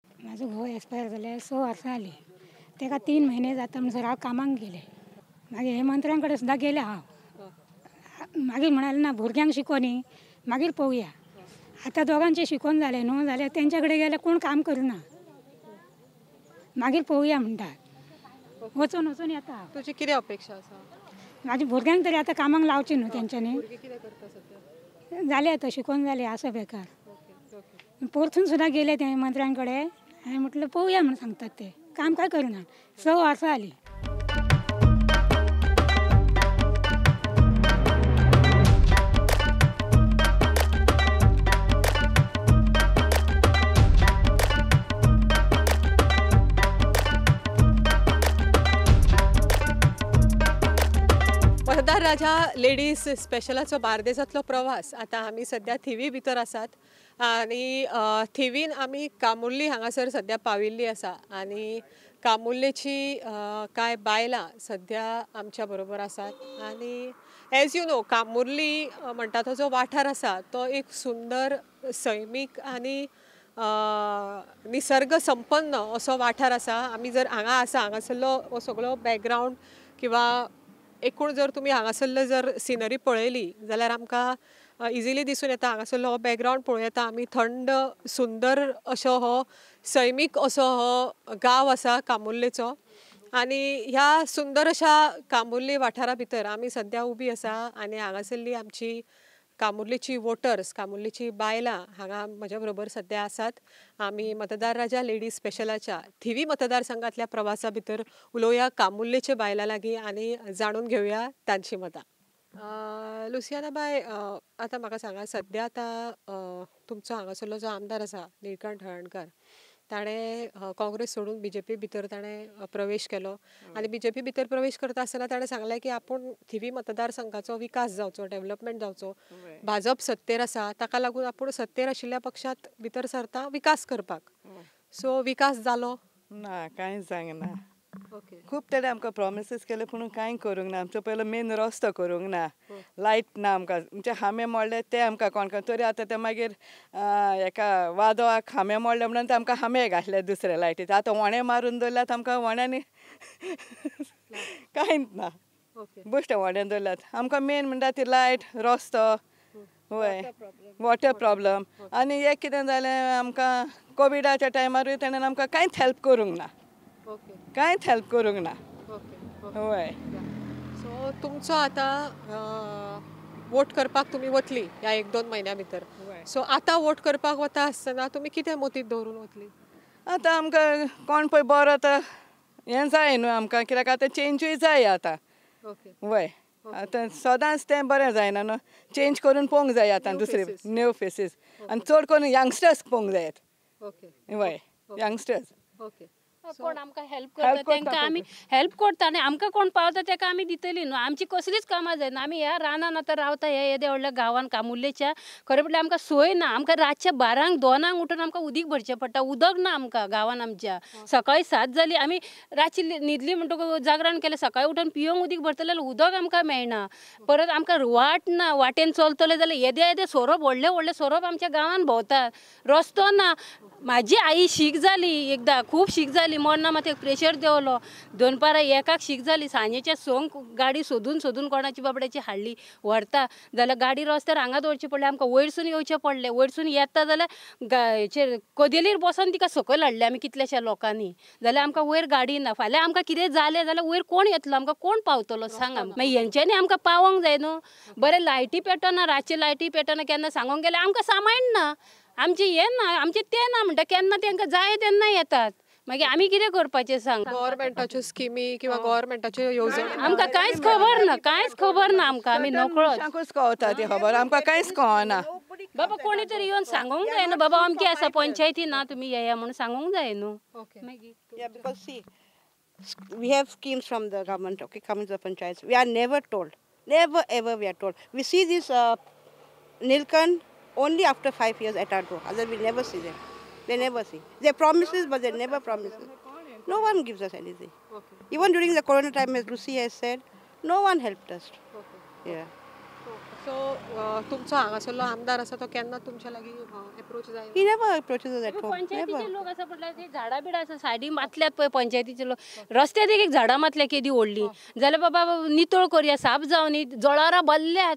म्हाजो घोव एक्सपायर जाले 6 वर्सां जालीं. ताका 3 म्हयने जाता म्हणसर हांव कामाक गेलें. मागीर हे मंत्र्यां कडेन सुद्दां गेलें हांव. मागीर म्हणालें ना भुरग्यांक शिकोवनी मागीर पळोवया. आतां दोगांचें शिकोवन जालें न्हू, जाल्यार तेंच्या कडेन गेल्यार कोण काम करना. मागीर पळोवया म्हणटात. वचून येता. तुजी कितें अपेक्षा आसा? म्हाज्या भुरग्यांक तरी आतां कामाक लावचें न्हू तेंच्यांनी. कितें करता सद्या? जालें आतां शिकोवन जालें आसा बेकार. परतून सुद्दां गेले ते मंत्र्यां कडेन. हांवें म्हटलं पळोवया म्हण सांगतात ते. काम काय करना. 6 वर्सां जालीं. मतदार राजा लेडीज स्पेशलाचो बार्देसांतलो प्रवास आतां आमी सद्या थिवी भितर आसात. आनी थिवीन आमी कामुर्ली हांगासर सद्या पाविल्ली आसा. आनी कामुर्लेची कांय बायलां सद्या आमच्या बरोबर आसात. आनी एज यू नो कामुर्ली म्हणटा तो जो वाठार आसा तो एक सुंदर सैमीक आनी निसर्ग संपन्न असो वाठार आसा. आमी जर हांगा आसा हांगासरलो हो सगळो बॅकग्रावंड किंवा एकूण जर तुमी हांगासरलो जर सिनरी पळयली जाल्यार आमकां इजिली दिसून येता. हांगासरलो हो बॅकग्रावंड पळोवं येता आमी. थंड सुंदर असो हो सैमीक असो हो गांव आसा कामुर्लेचो. आनी ह्या सुंदर अशा कामुर्ली वाठारा भितर आमी सद्या उबी आसा. आनी हांगासरली आमची कामुर्लीची वोटर्स, कामुर्लीची बायलां हांगा म्हज्या बरोबर सद्या आसात. आमी मतदार राजा लेडीज स्पेशलाच्या थिवी मतदारसंघातल्या प्रवासा भितर उलोवया कामुर्लेच्या बायलां लागीं आनी जाणून घेवया तांची मतां. लुसियाना बाय, आतां म्हाका सांगा सद्या आतां तुमचो हांगासरलो जो आमदार आसा निळकंठ हळर्णकार ताणें काँग्रेस सोडून BJP भितर ताणें प्रवेश केलो आनी BJP भितर प्रवेश करता आसतना ताणें सांगलें की आपूण थिवी मतदारसंघाचो विकास जावचो, डेव्हलपमेंट जावचो. भाजप सत्तेर आसा ताका लागून आपूण सत्तेर आशिल्ल्या पक्षांत भितर सरता विकास करपाक. सो विकास जालो ना, कांयच जायना. ओके. खूब तेणे आमकां प्रॉमिसीस केले पूण कांय करूंक ना. आमचो पयलो मेन रस्तो करूंक ना, लायट ना आमकां. म्हणजे हांबे मोडले ते आमकां कोण तरी आतां ते मागीर एका वादोळाक हांबे मोडले म्हणून ते आमकां हांबे घातले दुसरे लायटीचे. आतां वोणे मारून दवरल्यात आमकां वोण्यांनी कांयच ना. बेश्टे वोणे दवरल्यात. आमकां मेन म्हणटा ती लायट, रस्तो, वय वॉटर प्रॉब्लम. आनी एक कितें जालें आमकां कोविडाच्या टायमारूय ताणें आमकां कांयच हेल्प करूंक ना. कांयच हेल्प करूंक ना. वय. सो तुमचो आतां वोट करपाक तुमी वतली ह्या 1-2 म्हयन्या भितर. सो आतां वोट करपाक वता आसतना तुमी कितें मोतीत दवरून वतली? आतां आमकां कोण पळय बरो तो हें जाय न्हू आमकां, कित्याक आतां चेंजूय जाय आतां. वय आतां सदांच तें बरें जायना न्हू. चेंज करून पळोवंक जाय आतां दुसरे न्यू फेसीस. आनी चड करून यंगस्टर्स पळोवंक जायत. वय यंगस्टर्स. कोण आमकां हेल्प करता तांकां आमी हेल्प करता आनी आमकां कोण पावता ताका आमी दितली न्हू. आमची कसलीच कामां जायना. आमी ह्या रानान आतां रावता हे येदे व्हडल्या गांवांत कामुर्लेच्या. खरें म्हटल्यार आमकां सोय ना. आमकां रातच्या 12 2 उठून आमकां उदीक भरचें पडटा. उदक ना आमकां गांवांत आमच्या. सकाळीं 7 जाली आमी रातची न्हिदली म्हणटकूच जागरण केलें. सकाळीं उठून पिवंक उदीक भरतले जाल्यार उदक आमकां मेळना. परत आमकां वाट ना. वाटेन चलतले जाल्यार येदे येदे सोरोप व्हडले व्हडले सोरोप आमच्या गांवांत भोंवतात. रस्तो ना. म्हाजी आई शीक जाली एकदां, खूब शीक जाली. मरना मात प्रेशर देवलो. दनपारां 1 शीक जाली. सांजेच्या 6 गाडी सोदून सोदून कोणाची बाबड्याची हाडली व्हरता जाल्यार गाडी रस्त्यार हांगा दवरची पडली. आमकां वयरसून येवचें पडलें. वयरसून येता जाल्यार हेचेर कदेलीर बसोन तिका सकयल हाडलें आमी कितल्याश्या लोकांनी. जाल्यार आमकां वयर गाडी ना. फाल्यां आमकां कितें जालें जाल्यार वयर कोण येतलो? आमकां कोण पावतलो सांग आमकां. मागीर हेंच्यांनी आमकां पावोंक जाय न्हू. बरें लायटी पेटना, रातची लायटी पेटना. केन्ना सांगोंक गेल्यार आमकां सांबाळना. आमचें हें ना, आमचें तें ना म्हणटा. केन्ना तांकां जाय तेन्ना येतात. मागीर आमी कितें करपाचें सांग. गव्हर्मेंटाच्यो स्किमी किंवा गव्हर्मेंटाच्यो येवजणी आमकां कांयच खबर ना. कांयच खबर ना आमकां. आमी नकळोच कळटा ती खबर. आमकां कांयच कळना. बाबा कोणी तरी येवन सांगोंक जाय न्हू. बाबा अमकें आसा पंचायती ना तुमी येया म्हणून सांगोंक जाय न्हू. Yeah, because see, we have schemes from the government, okay, coming to the panchayats. We are never told. Never ever we are told. We see this Nilkant only after 5 years at our door. Otherwise we never see them. They never see. They promises, but they never promises. No one gives us anything. Even during the corona time, as Lucy has said, no one helped us. Yeah. So तुमचो हांगासरलो आमदार आसा तो केन्ना तुमच्या लागीं अप्रोच जाय? He never approaches us at home. पंचायतीचे लोक आसा म्हटल्यार ते झाडां बिडां आसा सायडीन मातल्यात पळय पंचायतीचे लोक. रस्त्यार एक झाडां मातल्या केदी व्हडली जाल्यार बाबा नितळ करया. साप जावन न्ही जळारां भरल्यात.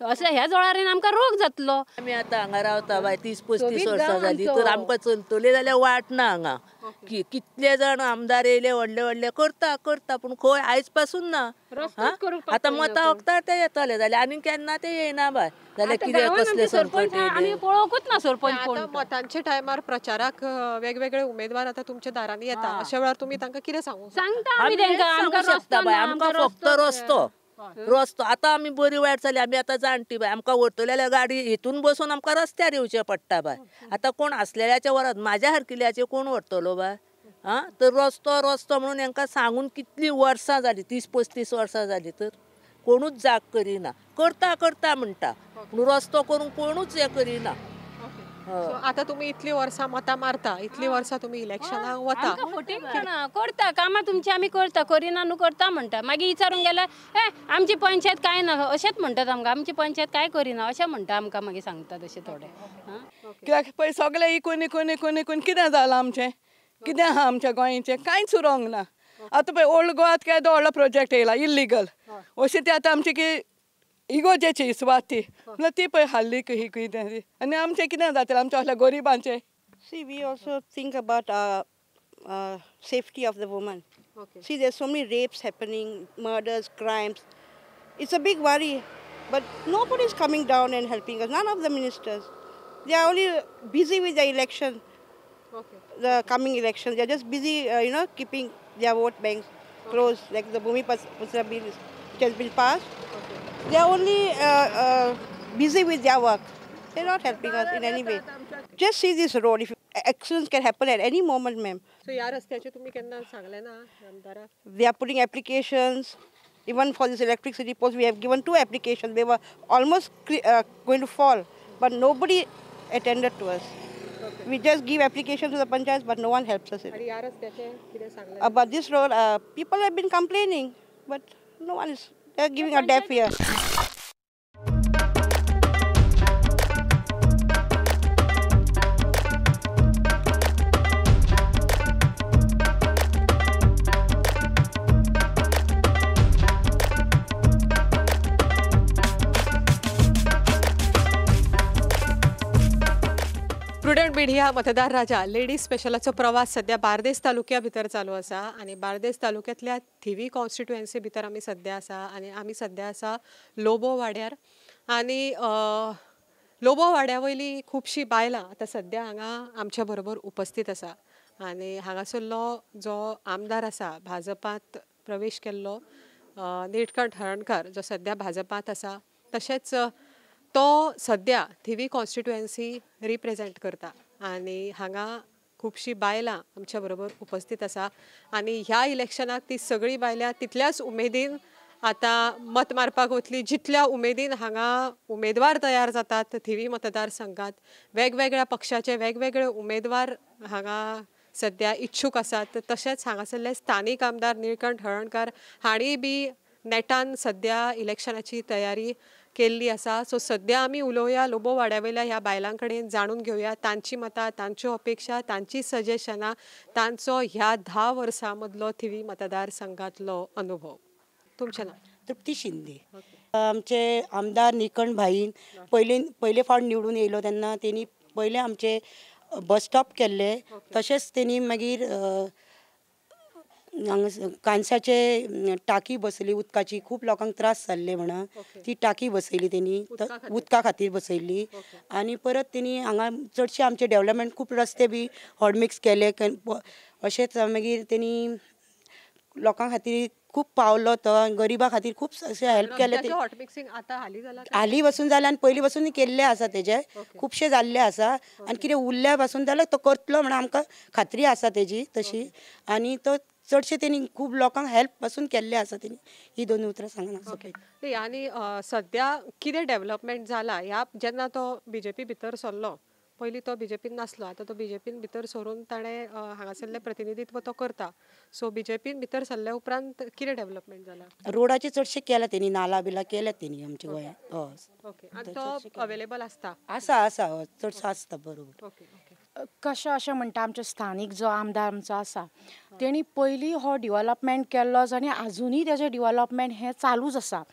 असल्या ह्या जळारीन आमकां रोग जातलो. आमी आतां हांगा रावता बाय 30-35 वर्सां जाली तर आमकां चलतले जाल्यार वाट ना हांगा. कितले जाण आमदार येयले व्हडले व्हडले करता करता पूण खंय आयज पासून ना. आतां मतां वखदार ते येतले जाल्यार आनी केन्ना ते येयना बाय. जाल्यार कितें कसले सरपंच आमी पळोवंकूच ना सरपंच कोण. मतांच्या टायमार प्रचाराक वेगवेगळे उमेदवार आतां तुमच्या दारांनी येता. अशा वेळार तुमी तांकां कितें सांगू सांगता आमी तांकां? आमकां शकता बाय. आमकां फक्त रस्तो रस्तो. आतां आमी बरी वायट जाली. आमी आतां जाणटी बाय. आमकां व्हरतले जाल्यार गाडी हितून बसून आमकां रस्त्यार येवचें पडटा बाय. आतां कोण आसलेल्याच्या वरात म्हाज्या हरकिल्याचे कोण व्हरतलो बाय. तर रस्तो रस्तो म्हणून हांकां सांगून कितलीं वर्सां जालीं, 30-35 वर्सां जालीं तर कोणूच जाग करिना. करता करता म्हणटा पूण रस्तो करूंक कोणूच हें करिना. आतां तुमी इतलीं वर्सां मतां मारता, इतलीं वर्सां तुमी इलेक्शनाक वता. करता कामां तुमची आमी करता. करिना न्हू करता म्हणटा. मागीर विचारूंक गेल्यार आमची पंचायत कांय ना अशेंच म्हणटात आमकां. आमची पंचायत कांय करिना अशें म्हणटा आमकां. मागीर सांगतात अशें थोडे. कित्याक पळय सगळे इकून इकून इकून इकून कितें जालां आमचें? कितें आहा आमच्या गोंयचें? कांयच उरोंक ना. आतां पळय ओल्ड गोवात केदो व्हडलो प्रोजेक्ट येयला इल्लीगल. अशें ती आतां आमची की इगोजेची सुवात ती म्हणल्यार ती पळय हाल्ली ही कितें. आनी आमचें कितें जातलें आमच्या असल्या गरिबांचें? See, we also think about safety of the woman. See, there's so many rapes happening, murders, crimes. It's a big worry, but nobody is coming down and helping us. None of the ministers. They are only busy with the election, the coming election. They are just busy, keeping their vote banks closed, like the Bhumi Putra bill which has been passed. They are only busy with their work. They're not helping us in any way. Just see this road. accidents can happen at any moment, ma'am. So ह्या रस्त्याचे तुम्ही केन्ना सांगले ना आमदाराक? They are putting applications. Even for this electricity post, we have given 2 applications. They were almost going to fall, but nobody attended to us. We just give applications to the panchayats, but no one helps us. आणि ह्या रस्त्याचे कितें सांगले? About this road, people have been complaining, but no one is. They're giving a deaf ear. Prudent media मतदार राजा लेडीज स्पेशलाचो प्रवास सध्या बार्देस तालुक्या भितर चालू आसा आणि बार्देस तालुक्यातल्या थिवी कॉन्स्टिट्युएन्सी भितर आमी सध्या आसा आणि आमी सध्या आसा लोबो वाड्यार आणि लोबो वाड्या वयली खुबशीं बायलां आतां सध्या हांगा आमच्या बरोबर उपस्थित आसा आणि हांगासरलो जो आमदार आसा भाजपांत प्रवेश केल्लो निळकंठ हळर्णकार जो सध्या भाजपांत आसा तशेंच तो सध्या थिवी कॉन्स्टिट्युएन्सी रिप्रेझेंट करता आणि हांगा खुबशीं बायलां आमच्या बरोबर उपस्थित आसा आणि ह्या इलेक्शनाक ती सगळीं बायलां तितल्याच उमेदीन आतां मत मारपाक वतली जितल्या उमेदीन हांगा उमेदवार तयार जातात थिवी मतदारसंघात वेगवेगळ्या पक्षाचे वेगवेगळे उमेदवार हांगा सध्या इच्छूक आसात तशेंच हांगासरले स्थानीक आमदार निळकंठ हळर्णकार हांणी बी नेटान सध्या इलेक्शनाची तयारी केल्ली आसा सो सध्या आमी उलोवया लोबो वाड्या वयल्या ह्या बायलां कडेन जाणून घेवया तांची मतां तांच्यो अपेक्षा तांची सजेशनां तांचो ह्या 10 वर्सां मदलो थिवी मतदारसंघातलो अनुभव. तुमचें नांव? तृप्ती शिंदे. आमचे आमदार निळकंठ भाईन पयले फावट निवडून येयलो तेन्ना तेणी पयले आमचे बस स्टॉप केल्ले तशेंच तेणी मागीर कांसाचे टाकी बसयली उदकाची खूब लोकांक त्रास जाल्ले म्हणून ती टाकी बसयली तेणी उदका खातीर बसयल्ली आनी परत तेणी हांगा चडशे आमचे डेवलपमेंट खूब रस्ते बी हॉटमिक्स केले अशेंच मागीर तेणी लोकां खातीर खूब पावलो तो गरिबां खातीर खूब अशें हेल्प केलें. हालीं पासून जालें आनी पयलीं पासून केल्लें आसा तेजे खुबशें जाल्लें आसा आनी कितें उरल्या पासून जाल्यार तो करतलो म्हणून आमकां खात्री आसा तेजी तशी आनी तो चडशे तेणी खूब लोकांक हेल्प पासून केल्लें आसा तेणी ही 2 उतरां सांगना. आनी सध्या कितें डेव्हलपमेंट जाला ह्या जेन्ना तो बीजेपी भितर सरलो पयलीं तो बीजेपीन नासलो आतां तो बीजेपीन भितर सरून ताणें हांगासरलें प्रतिनिधित्व तो करता सो बीजेपीन भितर सरल्या उपरांत कितें डेव्हलपमेंट जाला? रोडाचे चडशे केला तेणी नाला बिला केल्या तेणी आमच्या गोंयांत. ओके आनी तो अवेलेबल आसता? आसा चडसो आसता बरोबर. कशें अशें म्हणटा आमचे स्थानीक जो आमदार आमचो आसा तेणी पयलीं हो डिवेलपमेंट केल्लो आनी आजुनूय तेजें डिवेलपमेंट हें चालूच आसा.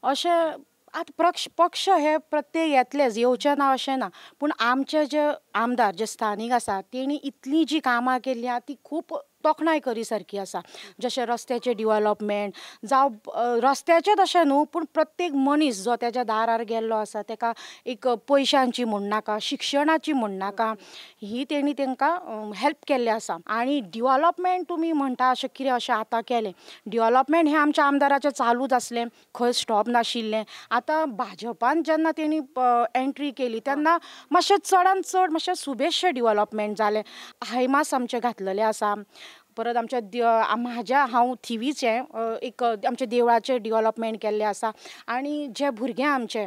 अशें आतां पक्ष हे प्रत्येक येतलेच येवचे ना अशें ना पूण आमचे जे आमदार जे स्थानीक आसा तेणी इतलीं जी कामां केल्ली ती खूब तोखणाय करी सारकी आसा. जशें रस्त्याचें डिवेलपमेंट जावं रस्त्याचेंच अशें न्हू पूण प्रत्येक मनीस जो तेज्या दारार गेल्लो आसा तेका एक पयशांची म्हणनाका शिक्षणाची म्हणनाका ही तेणी तांकां हेल्प केल्ली आसा. आनी डिवेलपमेंट तुमी म्हणटा अशें कितें अशें आतां केलें डिवेलपमेंट हें आमच्या आमदाराचें चालूच आसलें खंय स्टॉप नाशिल्लें. आतां भाजपान जेन्ना तेणी एंट्री केली तेन्ना मातशें चडांत चड मातशें सुबेजशें डिवेलपमेंट जालें. हायमास आमचे घातलेले आसा. परत आमच्या हांव थिवीचें एक आमच्या देवळाचें डिवेलपमेंट केल्लें आसा आनी जे भुरगे आमचे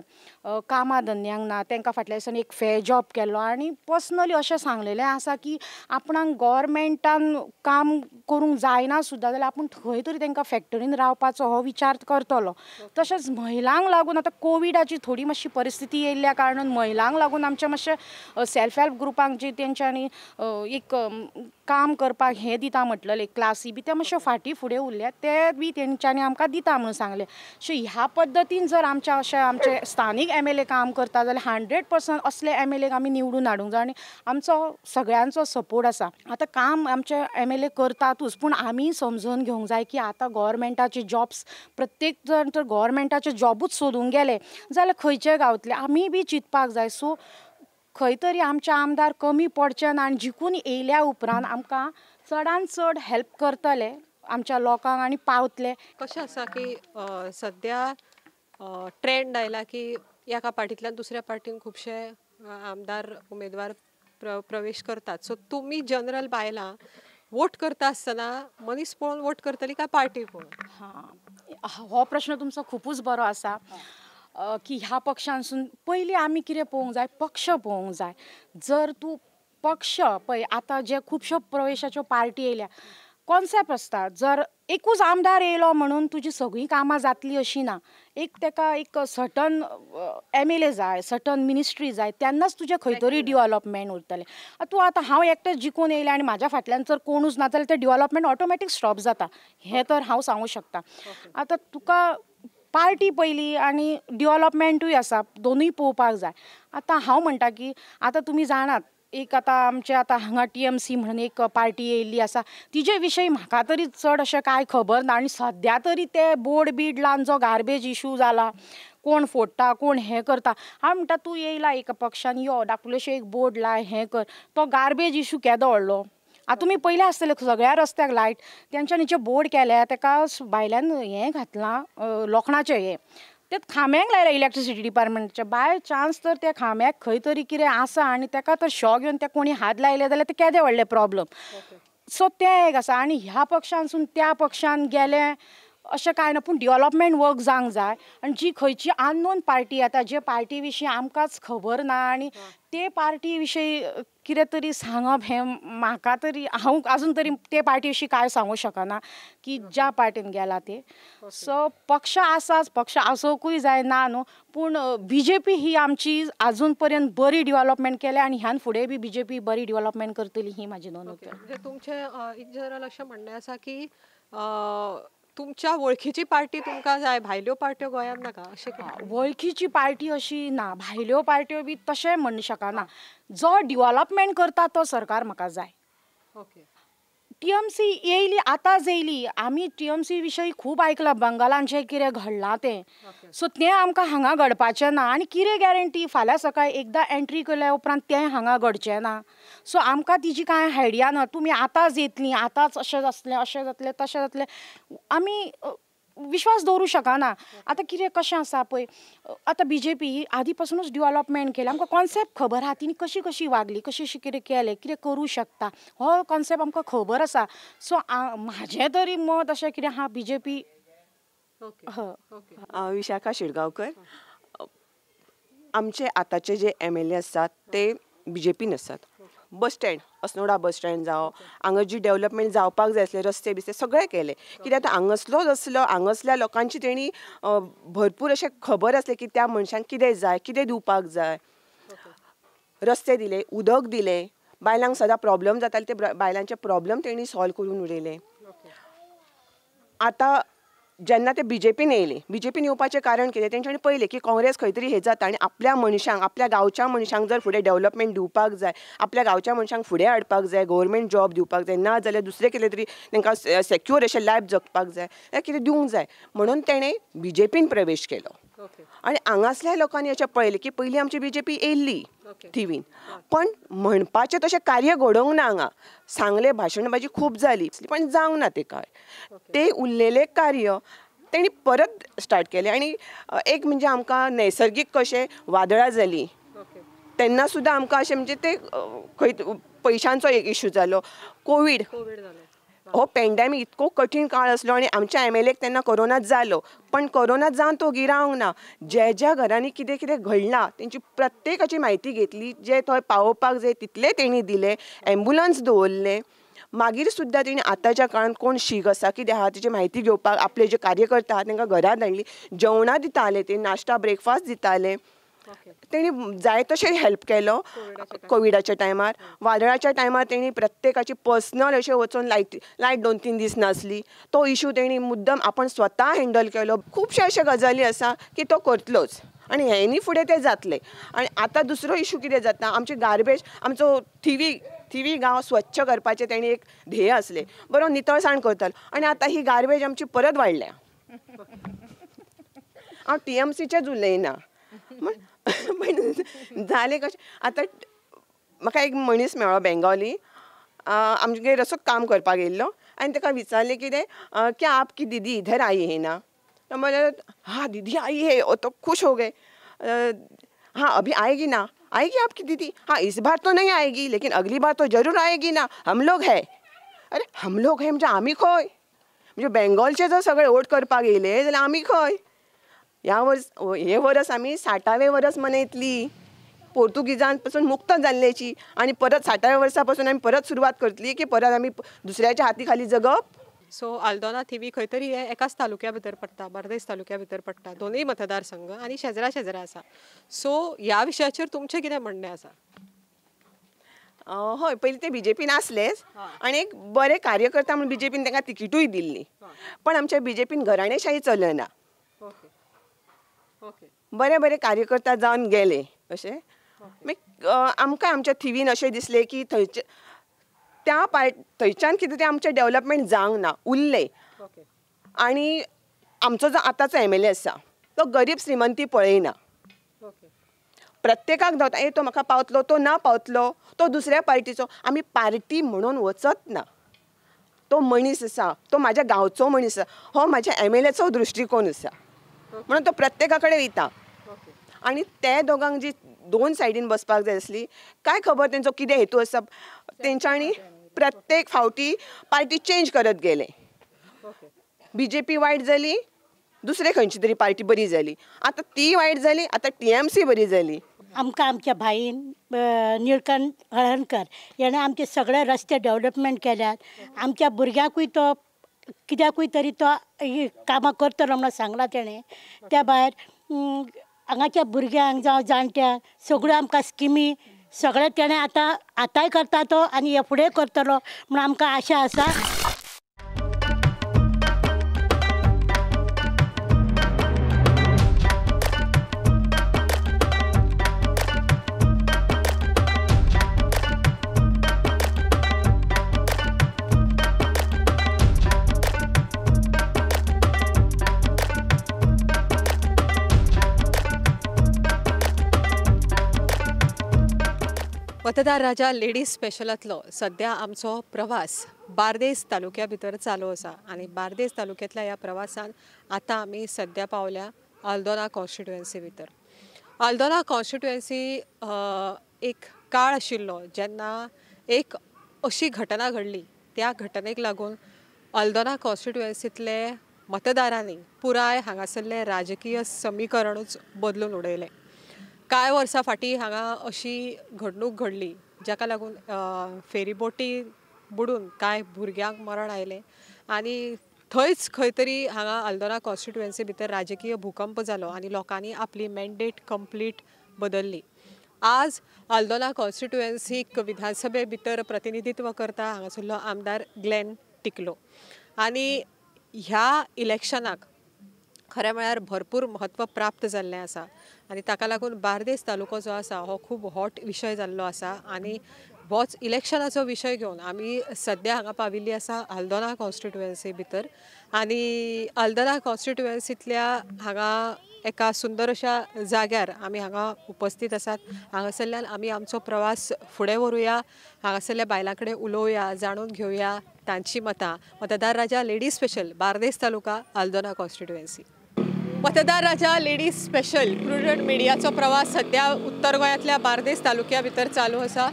कामा धंद्यांक ना तांकां फाटल्या दिसांनी एक फेर जॉब केल्लो आनी पर्सनली अशें सांगलेलें आसा की आपणाक गव्हर्मेंटान काम करूंक जायना सुद्दां जाल्यार आपूण थंय तरी तांकां फॅक्टरीन रावपाचो हो विचार करतलो. तशेंच महिलांक लागून आतां कोविडाची थोडी मातशी परिस्थिती येयल्ल्या कारणान महिलांक लागून आमचें मातशें सेल्फ हेल्प ग्रुपांक जी तेंच्यांनी एक काम करपाक हें दिता म्हटलेलें क्लासी बी ते मातशे फाटीं फुडें उरल्या ते बी तेंच्यांनी आमकां दिता म्हणून सांगलें. सो ह्या पद्दतीन जर आमचे स्थानीक MLA काम करता जाल्यार 100% असले MLA आमी निवडून हाडूंक जाय आनी आमचो सगळ्यांचो सपोर्ट आसा. आतां काम आमचे MLA करतातूच पूण आमी समजून घेवंक जाय की आतां गव्हर्मेंटाचे जॉब्स प्रत्येक जण तर गव्हर्मेंटाचे जॉबूच सोदूंक गेले जाल्यार खंयचे गावतले आमी बी चिंतपाक जाय. सो खंय तरी आमचे आमदार कमी पडचे ना आनी जिखून येयल्या उपरांत आमकां चडांत चड हेल्प करतले आमच्या लोकांक आनी पावतले. कशें आसा की सध्या ट्रेंड आयला की एका पार्टींतल्यान दुसऱ्या पार्टीन खुबशे आमदार उमेदवार प्रवेश करतात. सो तुम्ही जनरल बायलां वोट करता आसतना मनीस पळोवन वोट करतली काय पार्टी पळोवन? हो प्रश्न तुमचो खूपच बरो आसा की ह्या पक्षांसून पयलीं आमी कितें पळोवंक जाय, पक्ष पळोवंक जाय. जर तूं पक्ष पळय आतां जे खुबश्यो प्रवेशाच्यो पार्टी येयल्या, कॉन्सेप्ट आसता. जर एकूच आमदार येयलो म्हणून तुजी सगळीं कामां जातली अशी ना. तेका एक सर्टन MLA जाय, सर्टन मिनिस्ट्री जाय, तेन्नाच तुजें खंय तरी डिवेलॉपमेंट उरतलें. तूं आतां हांव एकटेंच जिखून येयलें आनी म्हाज्या फाटल्यान जर कोणूच ना जाल्यार तें डिवेलॉपमेंट ऑटोमॅटीक स्टॉप जाता. हें तर हांव सांगूं शकता. आतां तुका पार्टी पयली आनी डिवेलॉपमेंटूय आसा, दोनूय पळोवपाक जाय. आतां हांव म्हणटा की आतां तुमी जाणात एक आतां आमचे आतां हांगा TMC म्हणून एक पार्टी येयल्ली आसा, तिजे विशयी म्हाका तरी चड अशें कांय खबर ना. आनी सद्या तरी ते बोर्ड बीड लावन जो गार्बेज इशू जाला, कोण फोडटा, कोण हें करता. हांव म्हणटा तूं येयला एका पक्षान यो, धाकटुलेशें एक बोर्ड लाय, हें कर. तो गार्बेज इशू केदो व्हडलो. आतां तुमी पयलें आसतलें सगळ्या रस्त्याक लायट, तेंच्यांनी जे बोर्ड केल्या तेका भायल्यान हें घातलां लोखणाचें हें, ते खांब्यांक लायल्या इलेक्ट्रिसिटी डिपार्टमेंटाच्या. बाय चान्स तर त्या खांब्याक खंय तरी कितें आसा आनी तेका तर शॉक येवन ते कोणी हात लायले जाल्यार ते केदें व्हडलें प्रॉब्लम. सो तें एक आसा. आनी ह्या पक्षांसून त्या पक्षान गेलें अशें कांय ना, पूण डिवेलॉपमेंट वर्क जावंक जाय. आनी जी खंयची अननोन पार्टी येता, जे पार्टी विशीं आमकांच खबर ना आनी ते पार्टी विशयी कितें तरी सांगप हें म्हाका तरी, हांव आजून तरी ते पार्टी विशीं कांय सांगूं शकना की ज्या पार्टीन गेला ते. सो पक्ष आसाच, पक्ष आसोवंकूय जाय ना न्हू, पूण BJP ही आमची आजून पर्यंत बरी डिवेलॉपमेंट केल्या आनी ह्यान फुडें बी BJP बरी डिवेलॉपमेंट करतली ही म्हाजी दोन उतर. म्हणजे तुमचें इन जनरल अशें म्हणणें आसा की तुमच्या वळखीची पार्टी तुमकां जाय, भायल्यो पार्ट्यो गोंयांत नाका अशें? वळखीची पार्टी अशी ना, भायल्यो पार्ट्यो बी तशें म्हणूं शकना. जो डिवेलॉपमेंट करता तो सरकार म्हाका जाय. ओके. TMC येयली, आतांच येयली. आमी TMC विशयी खूब आयकलां, बंगालान जें कितें घडलां तें. सो तें आमकां हांगा घडपाचें ना. आनी कितें गॅरंटी फाल्यां सकाळीं एकदां एंट्री केल्या उपरांत तें हांगा घडचें ना. सो आमकां तिजी कांय आयडिया ना. तुमी आतांच येतलीं, आतांच अशें जातलें, अशें जातलें, तशें जातलें, आमी विश्वास दवरूं शकना. आतां कितें कशें आसा पळय, आतां BJP ही आदी पासूनच डिवेलॉपमेंट केलें. आमकां कॉन्सेप्ट खबर आहा, तिणी कशी कशी वागली, कशी कशी कितें केलें, कितें करूं शकता, हो कॉन्सेप्ट आमकां खबर आसा. सो म्हाजें तरी मत अशें कितें आहा, BJP. विशाखा शिरगांवकर. आमचे आतांचे जे MLA आसात ते BJPन आसात. Bus stand, Assonora bus stand जावं, हांगा जी डेव्हलपमेंट जावपाक जाय आसले रस्ते बिस्ते सगळे केले. कित्याक हांगासलोच आसलो, हांगासल्या लोकांची तेणी भरपूर अशें खबर आसलें की त्या मनशांक कितें जाय, कितें दिवपाक जाय. रस्ते दिले, उदक दिलें, बायलांक सदां प्रॉब्लेम जाताले ते बायलांचे प्रॉब्लेम तेणी सॉल्व करून उडयले. आतां जेन्ना ते BJPन येयले, BJPन येवपाचें कारण कितें, तेंच्यांनी पळयलें की काँग्रेस खंय तरी हें जाता आनी आपल्या मनशांक, आपल्या गांवच्या मनशांक जर फुडें डेव्हलपमेंट दिवपाक जाय, आपल्या गांवच्या मनशांक फुडें हाडपाक जाय, गव्हर्मेंट जॉब दिवपाक जाय, ना जाल्यार दुसरें कितें तरी तांकां सेक्युअर अशें लायफ जगपाक जाय, जाल्यार कितें दिवंक जाय म्हणून तेणें BJPन प्रवेश केलो. आनी हांगासल्या लोकांनी अशें पळयलें की पयलीं आमची BJP येयल्ली थिवीन, पण म्हणपाचें तशें कार्य घडोवंक ना. हांगा सांगलें, भाशणबाजी खूब जाली, पण जावंक ना ते कांय. ते उरलेलें कार्य तेणी परत स्टार्ट केलें. आनी एक म्हणजे आमकां नैसर्गीक कशें वादळां जालीं तेन्ना सुद्दां आमकां अशें म्हणजे ते खंय पयशांचो एक इश्यू जालो. कोवीड हो पॅन्डेमीक इतको कठीण काळ आसलो आनी आमच्या MLAक तेन्ना कोरोना जालो, पण कोरोना जावन तो गिरावंक ना. ज्या ज्या घरांनी कितें कितें घडलां तेंची प्रत्येकाची म्हायती घेतली, जे थंय पावोवपाक जाय तितले तेणी दिले, एम्बुलन्स दवरले. मागीर सुद्दां तेणी आतांच्या काळांत कोण शीक आसा, कितें आहा तेची म्हायती घेवपाक आपले जे कार्यकर्ता आहा तांकां घरांत हाडली, जेवणां दिताले, ते नाश्ता ब्रेकफास्ट दिताले. तेणी जाय तशें हेल्प केलो कोविडाच्या टायमार. वादळाच्या टायमार तेणी प्रत्येकाची पर्सनल अशें वचून लायट 2-3 दीस नासली, तो इशू तेणी मुद्दम आपण स्वता हँडल केलो. खुबशे अशे गजाली आसा की तो करतलोच आनी हेंनी फुडें तें जातलें. आनी आतां दुसरो इशू कितें जाता, आमचे गार्बेज, आमचो थिवी गांव स्वच्छ करपाचें तेणी एक ध्येय आसलें, बरो नितळसाण करतालो, आनी आतां ही गार्बेज आमची परत वाडल्या. हांव TMCचेच उलयना, पण जालें कशें. आतां म्हाका एक मनीस मेळ्ळो बेंगॉली, आमगेर असो काम करपाक येयल्लो, आनी ताका विचारलें कितें, क्या आपकी दीदी इधर आई है ना? तो बोले हाँ दीदी आई है. तो खुश हो गए. हाँ अभी आएगी ना? आएगी आपकी दीदी? हाँ, इस बार तो नहीं आएगी, लेकिन अगली बार तो जरूर आएगी ना. हम लोग है. अरे हम लोग है म्हणजे आम्ही खंय? म्हणजे बेंगॉलचे जर सगळे वोट करपाक येयले जाल्यार आमी खंय? हे वर्स आमी 60वें वर्स मनयतली पोर्तुगीजां पासून मुक्त जाल्ल्याची, आणि परत 60व्या वर्सापासून आमी परत सुरवात करतली की परत आमी दुसऱ्याच्या हाती खाली जगप. सो आल्दोना थिवी खंय तरी हे एकाच तालुक्या भितर पडटा, बार्देस तालुक्या भितर पडटा, दोनूय मतदारसंघ आनी शेजरा आसा. सो ह्या विशयाचेर तुमचें कितें म्हणणें आसा? हय, पयलीं ते बीजेपीन आसलेच आनी एक बरे कार्यकर्ता म्हणून बीजेपीन तांकां तिकीटूय दिल्ली. पण आमच्या बीजेपीन घराणेशाही चलना. बरे बरे कार्यकर्ता जावन गेले अशें. आमकां आमच्या थिवीन अशें दिसलें की थंयच्यान कितें तें आमचें डेव्हलपमेंट जावंक ना, उरलें. आनी आमचो जो आतांचो MLA आसा तो गरीब श्रीमंती पळयना. प्रत्येकाक धांवता, तो म्हाका पावतलो, तो ना पावतलो, तो दुसऱ्या पार्टीचो. आमी पार्टी म्हणून वचत ना. तो मनीस आसा, तो म्हाज्या गांवचो मनीस आसा, हो म्हाज्या MLAचो दृश्टिकोन आसा, म्हणून तो प्रत्येका कडेन वयता. आनी ते दोगांक जी दोन सायडीन बसपाक जाय आसली, काय खबर तेंचो कितें हेतू आसा. तेंच्यांनी प्रत्येक फावटी पार्टी चेंज करत गेले. BJP वायट जाली, दुसरे खंयची तरी पार्टी बरी जाली. आतां ती वायट जाली, आतां TMC बरी जाली. आमकां आमच्या भाईन निळकंठ हळर्णकर याणें आमचे सगळे रस्ते डेव्हलपमेंट केल्यात. आमच्या भुरग्यांकूय तो कित्याकूय तरी तो कामां करतलो म्हणून सांगला तेणें. त्या भायर हांगाच्या भुरग्यांक जावं जाणट्यांक सगळ्यो आमकां स्किमी सगळे तेणें आतांय करता तो आनी हे फुडें करतलो म्हणून आमकां आशा आसा. मतदार राजा लेडीज स्पेशलांतलो सध्या आमचो प्रवास बार्देस तालुक्या भितर चालू आसा. आनी बार्देस तालुक्यांतल्या ह्या प्रवासान आतां आमी सध्या पावल्या आल्दोना कॉन्स्टिट्युएन्सी भितर. आल्दोना कॉन्स्टिट्युएन्सी एक काळ आशिल्लो जेन्ना एक अशी घटना घडली. त्या घटनेक लागून आल्दोना कॉन्स्टिट्युएन्सींतले मतदारांनी पुराय हांगासरलें राजकीय समीकरणूच बदलून उडयलें. कांय वर्सां फाटीं हांगा अशी घडणूक घडली जाका लागून फेरीबोटी बुडून कांय भुरग्यांक मरण आयलें आनी थंयच खंय तरी हांगा आल्दोना कॉन्स्टिट्युएन्सी भितर राजकीय भूकंप जालो आनी लोकांनी आपली मॅन्डेट कंप्लीट बदलली. आज आल्दोना कॉन्स्टिट्युएन्सीक विधानसभे भितर प्रतिनिधित्व करता हांगासरलो आमदार ग्लेन टिकलो. आनी ह्या इलेक्शनाक खरें म्हळ्यार भरपूर म्हत्व प्राप्त जाल्लें आसा आनी ताका लागून बार्देस तालुको जो आसा हो खूब हॉट विशय जाल्लो आसा. आनी होच इलेक्शनाचो विशय घेवन आमी सद्या हांगा पाविल्ली आसा आल्दोना कॉन्स्टिट्युएन्सी भितर. आनी आल्दोना कॉन्स्टिट्युएन्सींतल्या हांगा एका सुंदर अशा जाग्यार आमी हांगा उपस्थित आसात. हांगासरल्यान आमी आमचो प्रवास फुडें व्हरूया, हांगासरल्या बायलां कडेन उलोवया, जाणून घेवया तांची मतां. मतदार राजा लेडीज स्पेशल बार्देस तालुका आल्दोना कॉन्स्टिट्युएन्सी. मतदार राजा लेडीज स्पेशल प्रुडंट मिडियाचो प्रवास सध्या उत्तर गोंयांतल्या बार्देस तालुक्या भितर चालू आसा.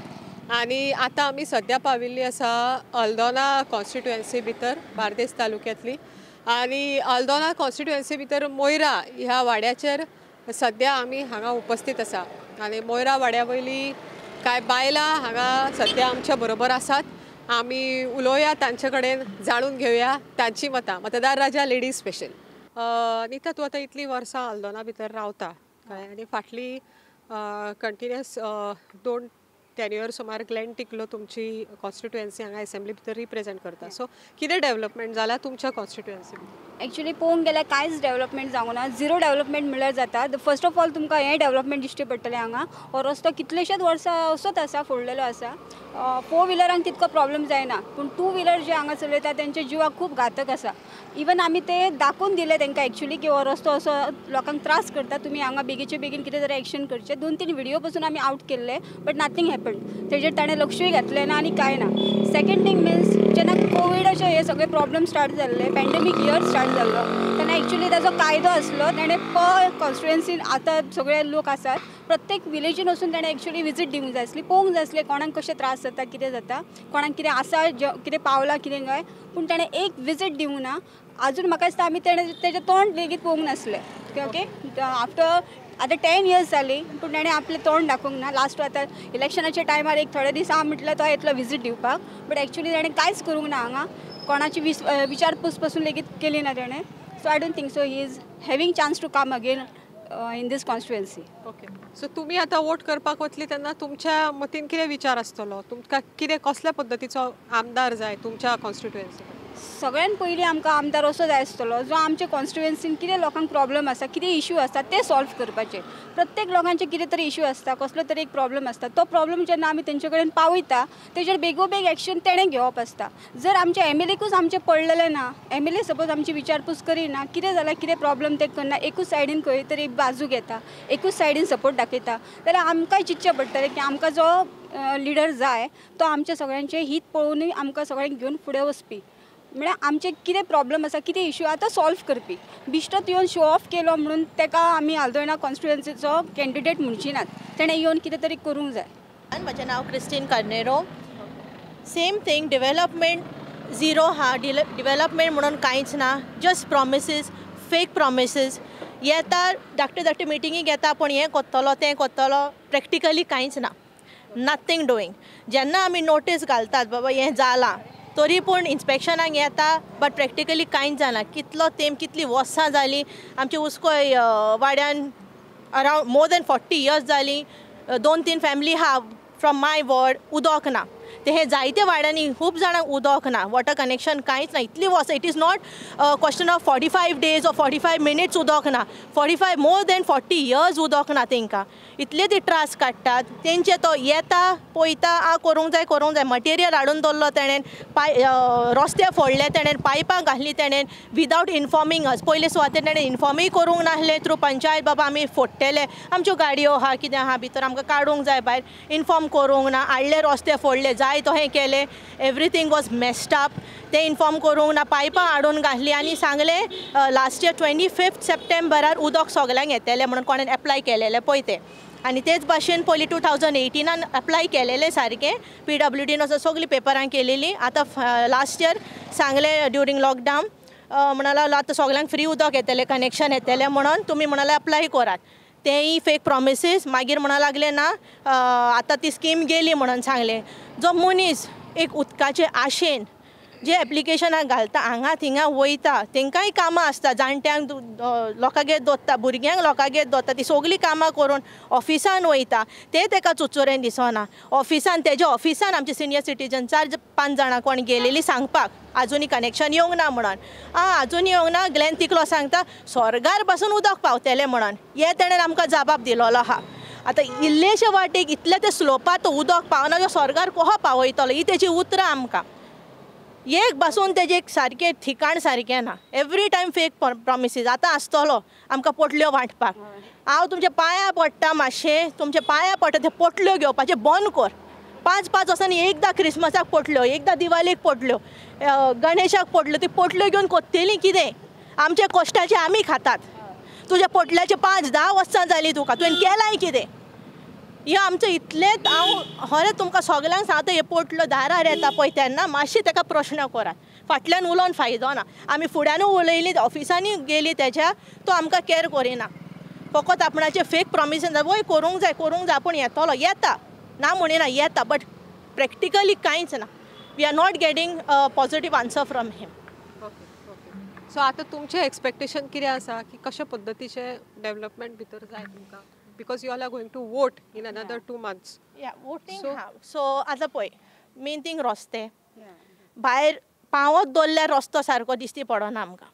आनी आतां आमी सद्या पाविल्ली आसा आल्दोना कॉन्स्टिट्युएन्सी भितर बार्देस तालुक्यांतली. आनी आल्दोना कॉन्स्टिट्युएन्सी भितर मोयरा ह्या वाड्याचेर सद्या आमी हांगा उपस्थित आसा. आनी मोयरा वाड्या वयली कांय बायलां हांगा सद्या आमच्या बरोबर आसात. आमी उलोवया तांचे कडेन, जाणून घेवया तांची मतां. मतदार राजा लेडीज स्पेशल. नीता, तूं आतां इतलीं वर्सां आल्दोना भितर रावता कळ्ळें आनी फाटली कंटिन्युअस 2 टेन्युअर सुमार ग्लेन टिकलो तुमची कॉन्स्टिट्युएन्सी हांगा एसेंब्ली भितर रिप्रेझेंट करता. सो कितें डेव्हलपमेंट जाला तुमच्या कॉन्स्टिट्युएन्सी भितर? एक्चुअली पळोवंक गेल्यार कांयच डेव्हलपमेंट जावंक ना. झिरो डेव्हलपमेंट म्हणल्यार जाता. फर्स्ट ऑफ ऑल तुमकां हें डेव्हलपमेंट दिश्टी पडटलें हांगा. हो रस्तो कितलेशेच वर्सां असोच आसा, फोडलेलो आसा. 4 व्हिलरांक तितको प्रॉब्लेम जायना, पूण 2 व्हिलर जे हांगा चलयता तेंच्या जिवाक खूब घातक आसा. इवन आमी ते दाखोवन दिले तेंकां एक्चुअली की हो रस्तो असो लोकांक त्रास करता, तुमी हांगा बेगीचे बेगीन कितें तरी एक्शन करचें. 2-3 व्हिडियो पासून आमी आउट केल्ले, बट नथींग हॅपन. हॅपन्ड तेजेर ताणें लक्षूय घातलें ना आनी कांय ना. सेकंड थिंग मिन्स जेन्ना कोविडाचे हे सगळे प्रॉब्लम स्टार्ट जाल्ले, पॅन्डेमीक इयर स्टार्ट जाल्लो, तेन्ना एक्चुली ताजो कायदो आसलो. ताणें पर कॉन्स्टिट्युएन्सीन आतां सगळे लोक आसात, प्रत्येक विलेजीन वचून ताणें एक्चुली विजीट दिवंक जाय आसली, पळोवंक जाय आसलें कोणाक कशे त्रास जाता, कितें जाता, कोणाक कितें आसा, कितें पावलां कितें काय. पूण ताणें एक विजीट दिवंक ना. अजून म्हाका दिसता आमी तेजें तोंड लेगीत पळोवंक नासलें. ओके, आफ्टर आतां 10 years जालीं पूण ताणें आपलें तोंड दाखोवंक ना. लास्ट आतां इलेक्शनाच्या टायमार एक थोडे दीस हांव म्हटल्यार तो येतलो विजीट दिवपाक, बट एक्चुली ताणें कांयच करूंक ना. हांगा कोणाची विचारपूस पासून लेगीत केली ना ताणें. So I don't think so he is having chance to come again in this constituency. Okay, so तुमी आतां वोट करपाक वतली तेन्ना तुमच्या मतीन कितें विचार आसतलो? तुमकां कितें कसल्या पद्दतीचो आमदार जाय तुमच्या कॉन्स्टिट्युएन्सीन? सगळ्यान पयलीं आमकां आमदार असो जाय आसतलो जो आमच्या कॉन्स्टिट्युएन्सीन कितें लोकांक प्रॉब्लम आसा, कितें इश्यू आसता ते सॉल्व करपाचे. प्रत्येक लोकांचे कितें तरी इश्यू आसता, कसलो तरी एक प्रॉब्लम आसता. तो प्रॉब्लम जेन्ना आमी तेंचे कडेन पावयता तेजेर बेगोबेग एक्शन तेणें घेवप आसता. जर आमच्या एमएलएकूच आमचे पडलेले ना, एमएलए सपोज आमची विचारपूस करिना, कितें जाल्यार कितें प्रॉब्लम ते करना, एकूच सायडीन खंय तरी बाजू घेता, एकूच सायडीन सपोर्ट दाखयता, जाल्यार आमकांय चिंतचें पडटलें की आमकां जो लिडर जाय तो आमच्या सगळ्यांचें हित पळोवनूय आमकां सगळ्यांक घेवन फुडें वचपी, म्हळ्यार आमचे कितें प्रॉब्लम आसा, कितें इश्यू आतां सॉल्व करपी. बिश्टोत येवन शो ऑफ केलो म्हणून ताका आमी आल्दोणा कॉन्स्टिट्युएन्सीचो कॅन्डिडेट म्हणची नात. ताणें येवन कितें तरी करूंक जाय. म्हजें नांव Christine Carneiro. Same thing, development zero हा. डेव्हलपमेंट म्हणून कांयच ना, जस्ट प्रॉमिसीस, फेक प्रॉमिसीस. येता धाकटे मिटिंगीक येता, पण हें कोत्तलो तें कोत्तलो, प्रॅक्टिकली कांयच ना, नथींग डुईंग. जेन्ना आमी नोटीस घालतात बाबा हें जालां, तरी पूण इन्स्पेक्शनाक येता, बट प्रॅक्टिकली कांयच जाना. कितलो तेंप, कितलीं वर्सां जालीं आमच्या उस्कोय वाड्यान अरावंड मोर दॅन 40 years जालीं. 2-3 फॅमिली हा फ्रॉम माय वॉर्ड, उदक ना. ते हे जायते वाड्यांनी खूब जाणांक उदक ना, वॉटर कनेक्शन कांयच ना. इतली वर्सां, it is not question of 45 days or 45 minutes उदक ना, 45 more than 40 years उदक ना तेंकां. इतले ती त्रास काडटात. तेंचे तो येता, पळयता, करूंक जाय, मटेरियल हाडून दवरलो तेणेन, रस्ते फोडले तेणेन, पायपां घातलीं तेणेन विदावट इन्फॉर्मींग अस. पयले सुवातेर तेणेन इन्फॉर्मूय करूंक नासलें थ्रू पंचायत, बाबा आमी फोडटले, आमच्यो गाडयो आहा, कितें आहा भितर, आमकां काडूंक जाय भायर, इन्फॉर्म करूंक ना. हाडले, रस्ते फोडले, जाय तो हें केलें, एवरीथींग वॉज मेस्ड अप. ते इन्फॉर्म करूंक ना, पायपां हाडून घातलीं आनी सांगलें लास्ट इयर 25 September उदक सगल्यांक येतलें म्हणून कोणें एप्लाय केलेलें पळय तें. आनी तेच भाशेन पयलीं 2018 एप्लाय केलेलें सारकें, PWDन वचून सगळीं पेपरां केलेलीं. आतां लास्ट इयर सांगलें ड्युरींग लॉकडावन, म्हणलें आतां सगल्यांक फ्री उदक येतलें, कनेक्शन येतलें म्हणून तुमी म्हणलें एप्लाय करात. तेंय फेक प्रॉमिसीस. मागीर म्हणूंक लागलें ना आतां ती स्कीम गेली म्हणून सांगलें. जो मनीस एक उदकाचे आशेन जे एप्लिकेशनाक घालता, हांगा थिंगा वयता, तेंकांय कामां आसता, जाणट्यांक लोकांगेर दवरता, भुरग्यांक लोकांगेर दवरता, ती सगळीं कामां करून ऑफिसान वयता, तें ताका चुचुरें दिसना. ऑफिसान, तेज्या ऑफिसान आमचे सिनियर सिटीजन 4-5 जाणां कोण गेलेलीं सांगपाक आजुनी कनेक्शन येवंक ना म्हणून. आजून येवंक ना. ग्लेन तिकलो सांगता स्वर्गार पासून उदक पावतलें म्हणून. हे तेणेन आमकां जबाब दिलोलो आहा. आतां इल्लेशे वाटेक इतले ते स्लोपार तो उदक पावना, जो स्वर्गार कसो पावयतलो, ही तेजी उतरां आमकां. एक बसून तेजें एक सारकें ठिकाण सारकें ना. Every time fake promises. आतां आसतलो आमकां पोटल्यो वांटपाक. हांव तुमच्या पांयां पडटा, मातशें तुमच्या पांयां पडटा, ते पोटल्यो घेवपाचे बंद कर. 5-5 वर्सांनी एकदां क्रिसमसाक पोटल्यो, एकदां दिवाळेक पोटल्यो, गणेशाक पोटल्यो. ती पोटल्यो घेवन कोत्तेलीं कितें? आमचे कश्टाचे आमी खातात. तुज्या पोटल्याचे 5-10 वर्सां जालीं तुका, तुवें केलाय कितें? हे आमचें इतलेंच. हांव खरें तुमकां सगल्यांक सांगता, हे पोटल्यो दारार येता पळय तेन्ना मातशें ताका प्रश्न करात. फाटल्यान उलोवन फायदो ना. आमी फुड्यानूय उलयलीं, ऑफिसांनी गेलीं तेज्या, तो आमकां कॅर करिना. फकत आपणाचे फेक प्रॉमिसीस. वय करूंक जाय पूण येतलो, येता ना म्हणिना, येता, बट प्रॅक्टिकली कांयच ना. We are not getting positive answer from him. So आतां तुमचें एक्सपेक्टेशन कितें आसा की कशा पद्दतीचें डेव्हलपमेंट भितर जाय तुमकां? Because you are going to vote in another 2 months. Voting. So आतां पळय, मेन थिंग रस्ते. भायर पावत दवरल्यार रस्तो सारको दिश्टी पडना आमकां.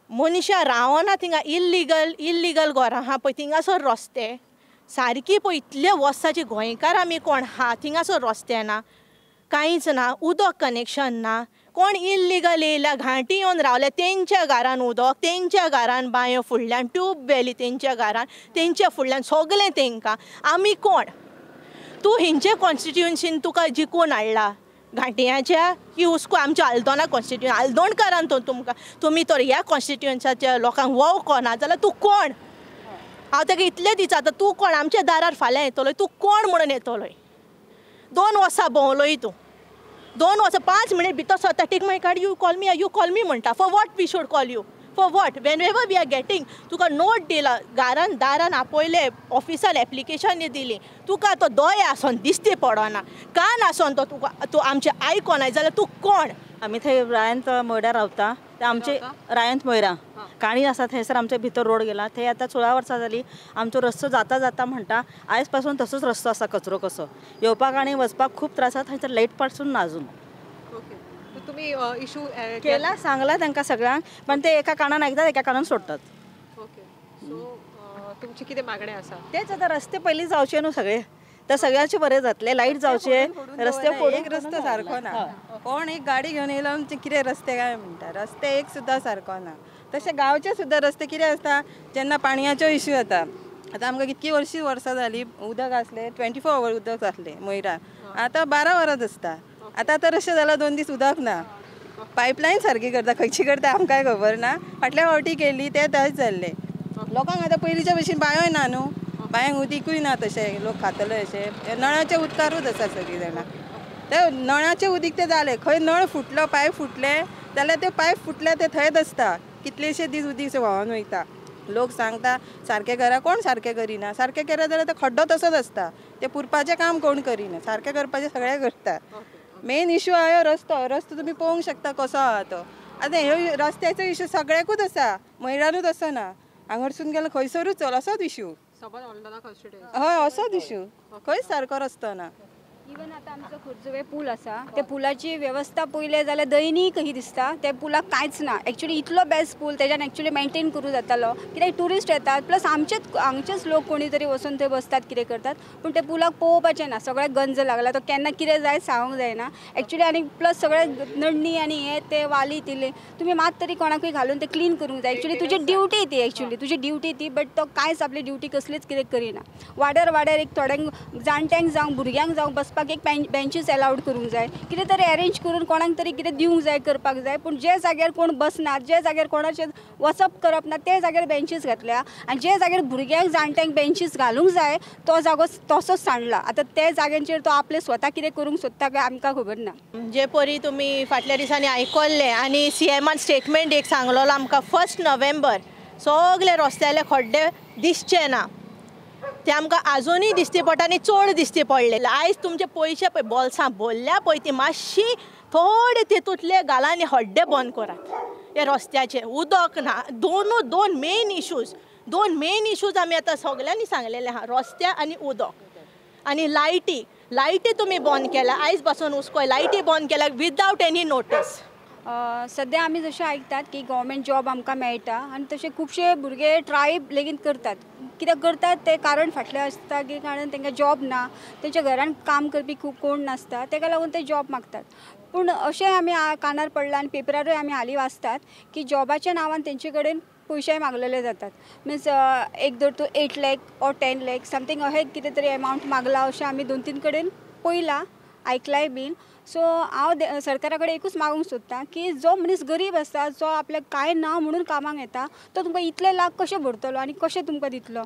मनशां रावना थिंगा. इल्लीगल घरां आहा पळय, थिंगासर रस्ते सारकी पळय. इतले वर्साचे गोंयकार आमी कोण आहा, थिंगासर रस्ते ना, कांयच ना. उदक कनेक्शन ना. कोण इल्लीगल येयल्या, घांटी येवन रावले, तेंच्या घरान उदक, तेंच्या घरान बांयो फुडल्यान, ट्यूब वेली तेंच्या घरान, तेंच्या फुडल्यान सगळें तेंकां. आमी कोण? तूं हिंचे कॉन्स्टिट्युएन्सीन तुका जिखून हाडला घांटियाच्या की हुस्को आमच्या आल्दोना कॉन्स्टिट्युएन्सी आल्दोणकारान तो तुमकां तुमी तर ह्या कॉन्स्टिट्युएन्साच्या लोकांक वोव कोना जाल्यार तूं कोण हांव ताका इतलें दिसता तूं कोण आमच्या दारार फाल्यां येतलोय तूं कोण म्हणून येतलोय 2 वर्सां भोंवलोय तूं 2 वर्सां 5 मिनीट भितर स्वता take my card you call me म्हणटा for what we should call you for what whenever we are getting तुका नोट दिला घरान दारान आपयले ऑफिसान एप्लिकेशन दिली तुका तो दोळे आसोन दिसती पडना कान आसोन तो तुका तूं आमचें आयकोनाय जाल्यार तूं कोण आमी थंय रायंत मोयरा रावता ते आमचे रायंत मोयरा काणी आसा थंयसर आमच्या भितर रोड गेला थंय आतां 16 वर्सां जाली आमचो रस्तो जाता म्हणटा आयज पासून तसोच रस्तो आसा कचरो कसो येवपाक आनी वचपाक खूब त्रास आसा थंयसर लायट पासून ना अजून तुम्ही इशू केला सांगला तांकां सगळ्यांक पण ते एका कानान आयकतात एका कानान सोडतात ओके सो तुमची कितें मागणी आसा तेच आता रस्ते पयलीं जावचे न्हू सगळे तर सगळ्यांचे बरे जातले लायट जावचे रस्ते एक रस्तो सारको ना कोण एक गाडी घेवन येयलो आमचे कितें रस्ते काय म्हणटा रस्ते एक सुद्दां सारको ना तशे गांवचे सुद्दां रस्ते कितें आसता जेन्ना पाणयाचो इश्यू जाता आतां आमकां कितकी वर्सां जाली उदक आसलें 24 आवर उदक आसलें मोयरा आतां 12 वरां आसता आतां तर अशें जालां 2 दीस उदक ना पायपलायन सारकी करता खंयची करता आमकां खबर ना फाटल्या फावटी केल्ली ते तशेंच जाल्ले लोकांक आतां पयलींच्या भशेन बायोय ना न्हू बांयक उदीकूय ना तशें लोक खातले अशें नळाचे उदकारूच आसा सगळीं जाणां ते नळाचें उदीक ते जालें खंय नळ फुटलो पायप फुटले जाल्यार ते पायप फुटले ते थंयच आसता कितलेशे दीस उदीक व्हांवून वयता लोक सांगता सारकें करा कोण सारकें करिना सारकें केलें जाल्यार तो खड्डो तसोच आसता ते पुरपाचें काम कोण करिना सारकें करपाचें सगळें करता मेन इश्यू आहा रस्तो तुमी पळोवंक शकता कसो आहा तो आतां ह्यो रस्त्याचो इश्यू सगळ्याकूच आसा मयरानूच असो ना हांगरसून गेलो खंयसरूच चल असोच इश्यू हय असोच इश्यू खंयच सारको रस्तो ना इवन आतां आमचो खोर्जुवे पूल आसा त्या पुलाची वेवस्था पळयले जाल्यार दैनीक ही दिसता त्या पुलाक कांयच ना एक्चुअली इतलो बेस्ट पूल तेज्यान एक्चुअली मेंटेन करूं जातालो कित्याक ट्युरिस्ट येतात प्लस हांगचेच लोक कोणी तरी वचून थंय बसतात कितें करतात पूण ते पुलाक पळोवपाचें ना सगळ्याक गंज लागला तो केन्ना कितें जाय सांगूंक जायना एक्चुअली आनी प्लस सगळे नडणी आनी हे ते वाली तिले तुमी मात तरी कोणाकूय घालून ते क्लीन करूंक जाय एक्चुअली तुजी ड्युटी ती एक्चुअली तुजी ड्युटी ती बट तो कांयच आपली ड्युटी कसलीच कितें करिना वाड्यार एक थोड्यांक जाणट्यांक जावं भुरग्यांक जावं बसपाक एक बेंचीस अलाउड करूंक जाय कितें तरी अरेंज करून कोणाक तरी कितें दिवंक जाय करपाक जाय पूण जे जाग्यार कोण बसनात जे जाग्यार कोणाचें वचप करप ना ते जाग्यार बेंचीस घातल्या आनी जे जाग्यार भुरग्यांक जाणट्यांक बेंचीस घालूंक जाय तो जागो तसोच सांडला आतां ते जाग्यांचेर तो आपले स्वता कितें करूंक सोदता काय आमकां खबर ना जे परी तुमी फाटल्या दिसांनी आयकल्लें आनी सीएमान स्टेटमेंट एक सांगलोलो आमकां 1 नोव्हेंबर सगळे रस्त्याले खड्डे दिसचे ना ते आमकां आजुनूय दिसती पडटा आनी चड दिसती पडले आयज तुमचे पयशे पळय बॉल्सां भरल्या पळय ती मातशी थोडे तितूंतले घाला आनी हड्डे बंद करात हे रस्त्याचे उदक ना दोन मेन इश्यूज आमी आतां सगळ्यांनी सांगलेले आहा रस्ते आनी उदक आनी लायटी तुमी बंद केल्या आयज पासून हुस्को लायटी बंद केल्या विदावट एनी नोटीस सध्या आमी जशें आयकतात की गव्हर्मेंट जॉब आमकां मेळटा आनी तशे खुबशे भुरगे ट्राय लेगीत करतात कित्याक करतात ते कारण फाटलें आसता की कारण तांकां जॉब ना तेंच्या घरान काम करपी खूब कोण नासता ताका लागून ते जॉब मागतात पूण अशें आमी कानार पडलां आनी पेपरारूय आमी हालीं वाचतात की जॉबाच्या नांवान तेंचे कडेन पयशे मागलेले जातात मिन्स एक धर तूं 8 लाख ऑर 10 लाख समथींग अहें कितें तरी अमावंट मागला अशें आमी 2-3 कडेन पळयलां आयकलाय बीन सो हांव सरकारा कडेन एकूच मागूंक सोदतां की जो मनीस गरीब आसता जो आपल्याक कांय ना म्हणून कामाक येता तो तुमकां इतले लाख कशें भरतलो आनी कशें तुमकां दितलो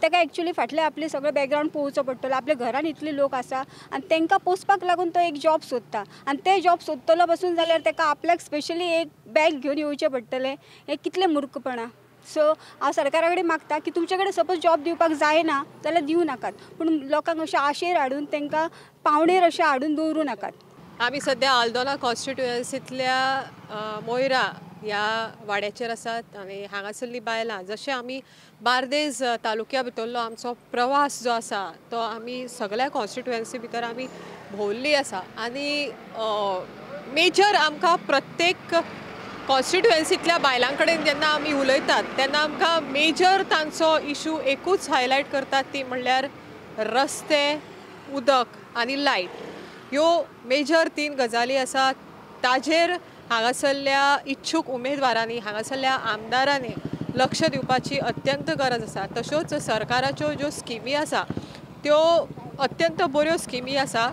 ताका एक्चुअली फाटले आपले सगळें बॅकग्रावंड पळोवचो पडटलो आपल्या घरान इतले लोक आसा आनी तांकां पोसपाक लागून तो एक जॉब सोदता आनी ते जॉब सोदतलो पासून जाल्यार ताका आपल्याक स्पेशली एक बॅग घेवन येवचें पडटलें हें कितलें मूर्खपणां सो हांव सरकारा कडेन मागता की तुमचे कडेन सपोज जॉब दिवपाक जायना जाल्यार दिवं नाकात पूण लोकांक अशें आशेर हाडून तांकां पावणेर अशें हाडून दवरूं नाकात आमी सध्या आल्दोना कॉन्स्टिट्युएन्सींतल्या मोयरा ह्या वाड्याचेर आसात आनी हांगासरलीं बायलां जशें आमी बार्देस तालुक्या भितरलो आमचो प्रवास जो आसा तो आमी सगळ्या कॉन्स्टिट्युएन्सी भितर आमी भोंवल्ली आसा आनी मेजर आमकां प्रत्येक कॉन्स्टिट्युएन्सींतल्या बायलां कडेन जेन्ना आमी उलयतात तेन्ना आमकां मेजर तांचो इशू एकूच हायलायट करतात ती म्हणल्यार रस्ते उदक आनी लायट ह्यो मेजर 3 गजाली आसात ताजेर हांगासरल्या इच्छूक उमेदवारांनी हांगासरल्या आमदारांनी लक्ष दिवपाची अत्यंत गरज आसा तश्योच सरकाराच्यो ज्यो स्किमी आसा त्यो अत्यंत बऱ्यो स्किमी आसा,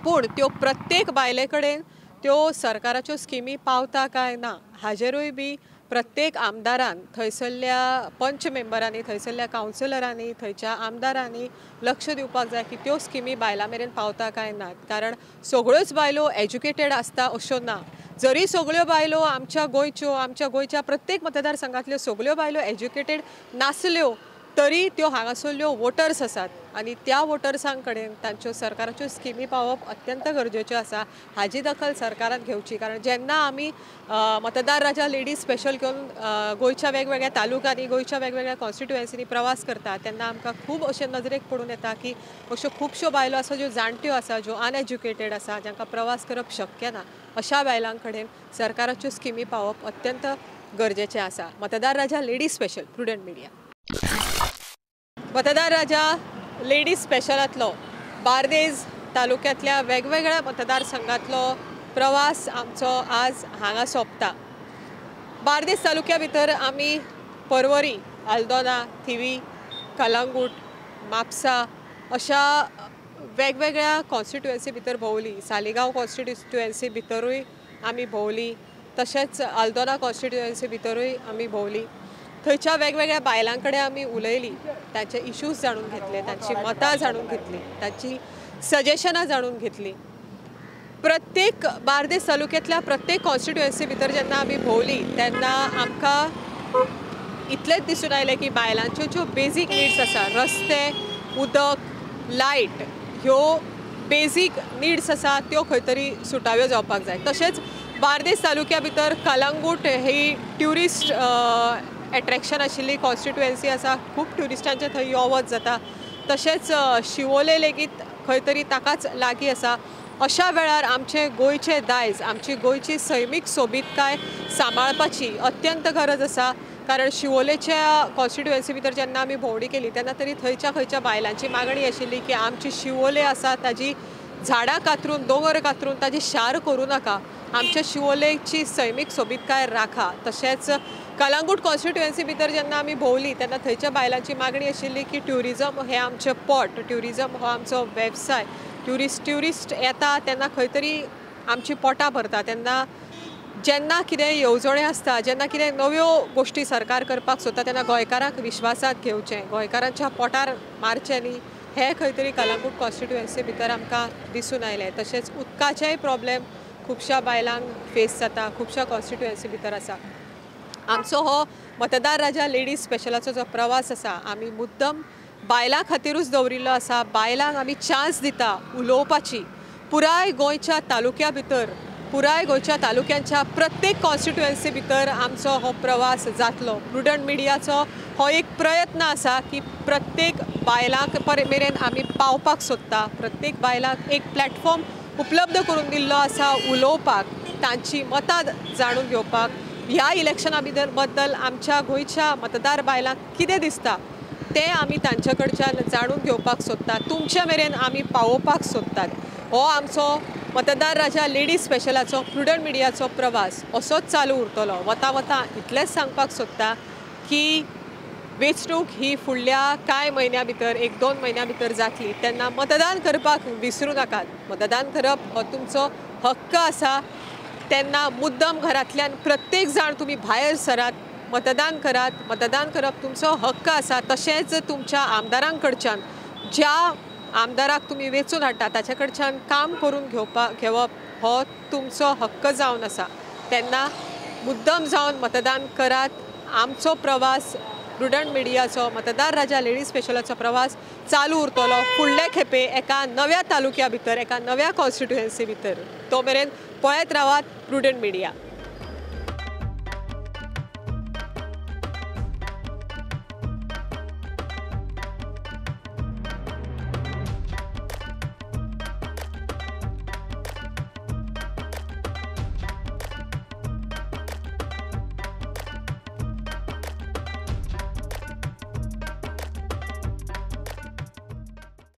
पूण त्यो प्रत्येक बायले कडेन त्यो सरकाराच्यो स्किमी पावता काय ना हाजेरूय बी प्रत्येक आमदारान, थंयसरल्या पंच मेंबरांनी, थंयसरल्या कावन्सिलरांनी, थंयच्या आमदारांनी लक्ष दिवपाक जाय की त्यो स्किमी बायलां मेरेन पावता काय ना. कारण सगळ्योच बायलो एज्युकेटेड आसता अश्यो ना. जरी सगळ्यो बायलो आमच्या गोंयच्या प्रत्येक मतदारसंघातल्यो सगळ्यो बायलो एज्युकेटेड नासल्यो तरी त्यो हांगासरल्यो वोटर्स आसात आनी त्या वोटर्सां कडेन तांच्यो सरकाराच्यो स्किमी पावप अत्यंत गरजेच्यो आसा. हाजी दखल सरकारान घेवची. कारण जेन्ना आमी मतदार राजा लेडीज स्पेशल घेवन गोंयच्या वेगवेगळ्या तालुक्यांनी, गोंयच्या वेगवेगळ्या कॉन्स्टिट्युएन्सीनी प्रवास करता तेन्ना आमकां खूब अशें नजरेक पडून येता की अश्यो खुबश्यो बायलो आसा ज्यो जाणट्यो आसा, ज्यो अनएज्युकेटेड आसा, जांकां प्रवास करप शक्य ना, अशा बायलां कडेन सरकाराच्यो स्किमी पावप अत्यंत गरजेचें आसा. मतदार राजा लेडीज स्पेशल, प्रुडंट मिडिया. मतदार राजा लेडीज स्पेशलांतलो बार्देस तालुक्यांतल्या वेगवेगळ्या मतदारसंघांतलो प्रवास आमचो आज हांगा सोंपता. बार्देस तालुक्या भितर आमी पर्वरी, आल्दोना, थिवी, कलंगूट, म्हापसा अशा वेगवेगळ्या कॉन्स्टिट्युएन्सी भितर भोंवली. सालिगांव कॉन्स्टिट्युएन्सी भितरूय आमी भोंवली, तशेंच आल्दोना कॉन्स्टिट्युएन्सी भितरूय आमी भोंवली. थंयच्या वेगवेगळ्या बायलां कडेन आमी उलयली, तांचे इश्यूज जाणून घेतले, तांची मतां जाणून घेतली, तांची सजेशनां जाणून घेतली. प्रत्येक बार्देस तालुक्यांतल्या प्रत्येक कॉन्स्टिट्युएन्सी भितर जेन्ना आमी भोंवली तेन्ना आमकां इतलेंच दिसून आयलें की बायलांच्यो ज्यो बेजीक नीड्स आसा, रस्ते, उदक, लायट, ह्यो बेजीक नीड्स आसा त्यो खंय तरी सुटाव्यो जावपाक जाय. तशेंच बार्देस तालुक्या भितर कलंगूट ही ट्युरिस्ट एट्रॅक्शन आशिल्ली कॉन्स्टिट्युएन्सी आसा. खूब ट्युरिस्टांचें थंय यो वच जाता. तशेंच शिवोले लेगीत खंय तरी ताकाच लागीं आसा. अशा वेळार आमचे गोंयचे दायज, आमची गोंयची सैमीक सोबीतकाय सांबाळपाची अत्यंत गरज आसा. कारण शिवोलेच्या कॉन्स्टिट्युएन्सी भितर जेन्ना आमी भोंवडी केली तेन्ना तरी खंयच्या बायलांची मागणी आशिल्ली की आमची शिवोले आसा ताजी झाडां कातरून, दोंगर कातरून ताजी शार करूं नाका, आमच्या शिवोलेची सैमीक सोबीतकाय राखा. तशेंच कलंगूट कॉन्स्टिट्युएन्सी भितर जेन्ना आमी भोंवली तेन्ना थंयच्या बायलांची मागणी आशिल्ली की ट्युरिजम हें आमचें पोट, ट्युरिजम हो आमचो वेवसाय, ट्युरिस्ट येता तेन्ना खंय तरी आमची पोटां भरता. तेन्ना जेन्ना कितें येवजण्यो आसता, जेन्ना कितें नव्यो गोश्टी सरकार करपाक सोदता तेन्ना गोंयकारांक विश्वासांत घेवचें, गोंयकारांच्या पोटार मारचें न्ही, हें खंय तरी कलंगूट कॉन्स्टिट्युएन्सी भितर आमकां दिसून आयलें. तशेंच उदकाचेय प्रॉब्लेम खुबश्या बायलांक फेस जाता, खुबश्या कॉन्स्टिट्युएन्सी भितर आसा. आमचो हो मतदार राजा लेडीज स्पेशलाचो जो प्रवास आसा आमी मुद्दम बायलां खातीरूच दवरिल्लो आसा. बायलांक आमी चान्स दिता उलोवपाची. पुराय गोंयच्या तालुक्या भितर, पुराय गोंयच्या तालुक्यांच्या प्रत्येक कॉन्स्टिट्युएन्सी भितर आमचो हो प्रवास जातलो. प्रुडंट मिडियाचो हो एक प्रयत्न आसा की प्रत्येक बायलांक मेरेन आमी पावपाक सोदता. प्रत्येक बायलांक एक प्लॅटफॉर्म उपलब्ध करून दिल्लो आसा उलोवपाक, तांची मतां जाणून घेवपाक. ह्या इलेक्शना बद्दल आमच्या गोंयच्या मतदार बायलांक कितें दिसता तें आमी तांचे कडच्यान जाणून घेवपाक सोदतात, तुमचे मेरेन आमी पावोवपाक सोदतात. हो आमचो मतदार राजा लेडीज स्पेशलाचो प्रुडंट मिडियाचो प्रवास असोच चालू उरतलो. वता इतलेंच सांगपाक सोदता की वेंचणूक ही फुडल्या कांय म्हयन्या भितर, 1-2 म्हयन्या भितर जातली तेन्ना मतदान करपाक विसरूं नाकात. मतदान करप हो तुमचो हक्क आसा. तेन्ना मुद्दम घरांतल्यान प्रत्येक जाण तुमी भायर सरात, मतदान करात. मतदान करप तुमचो हक्क आसा. तशेंच तुमच्या आमदारां कडच्यान, ज्या आमदाराक तुमी वेंचून हाडटा ताचे कडच्यान काम करून घेवप हो तुमचो हक्क जावन आसा. तेन्ना मुद्दम जावन मतदान करात. आमचो प्रवास प्रुडंट मिडियाचो मतदार राजा लेडीज स्पेशलाचो प्रवास चालू उरतलो फुडले खेपे एका नव्या तालुक्या भितर, एका नव्या कॉन्स्टिट्युएन्सी भितर. तो मेरेन पळयत रावात प्रुडंट मिडिया.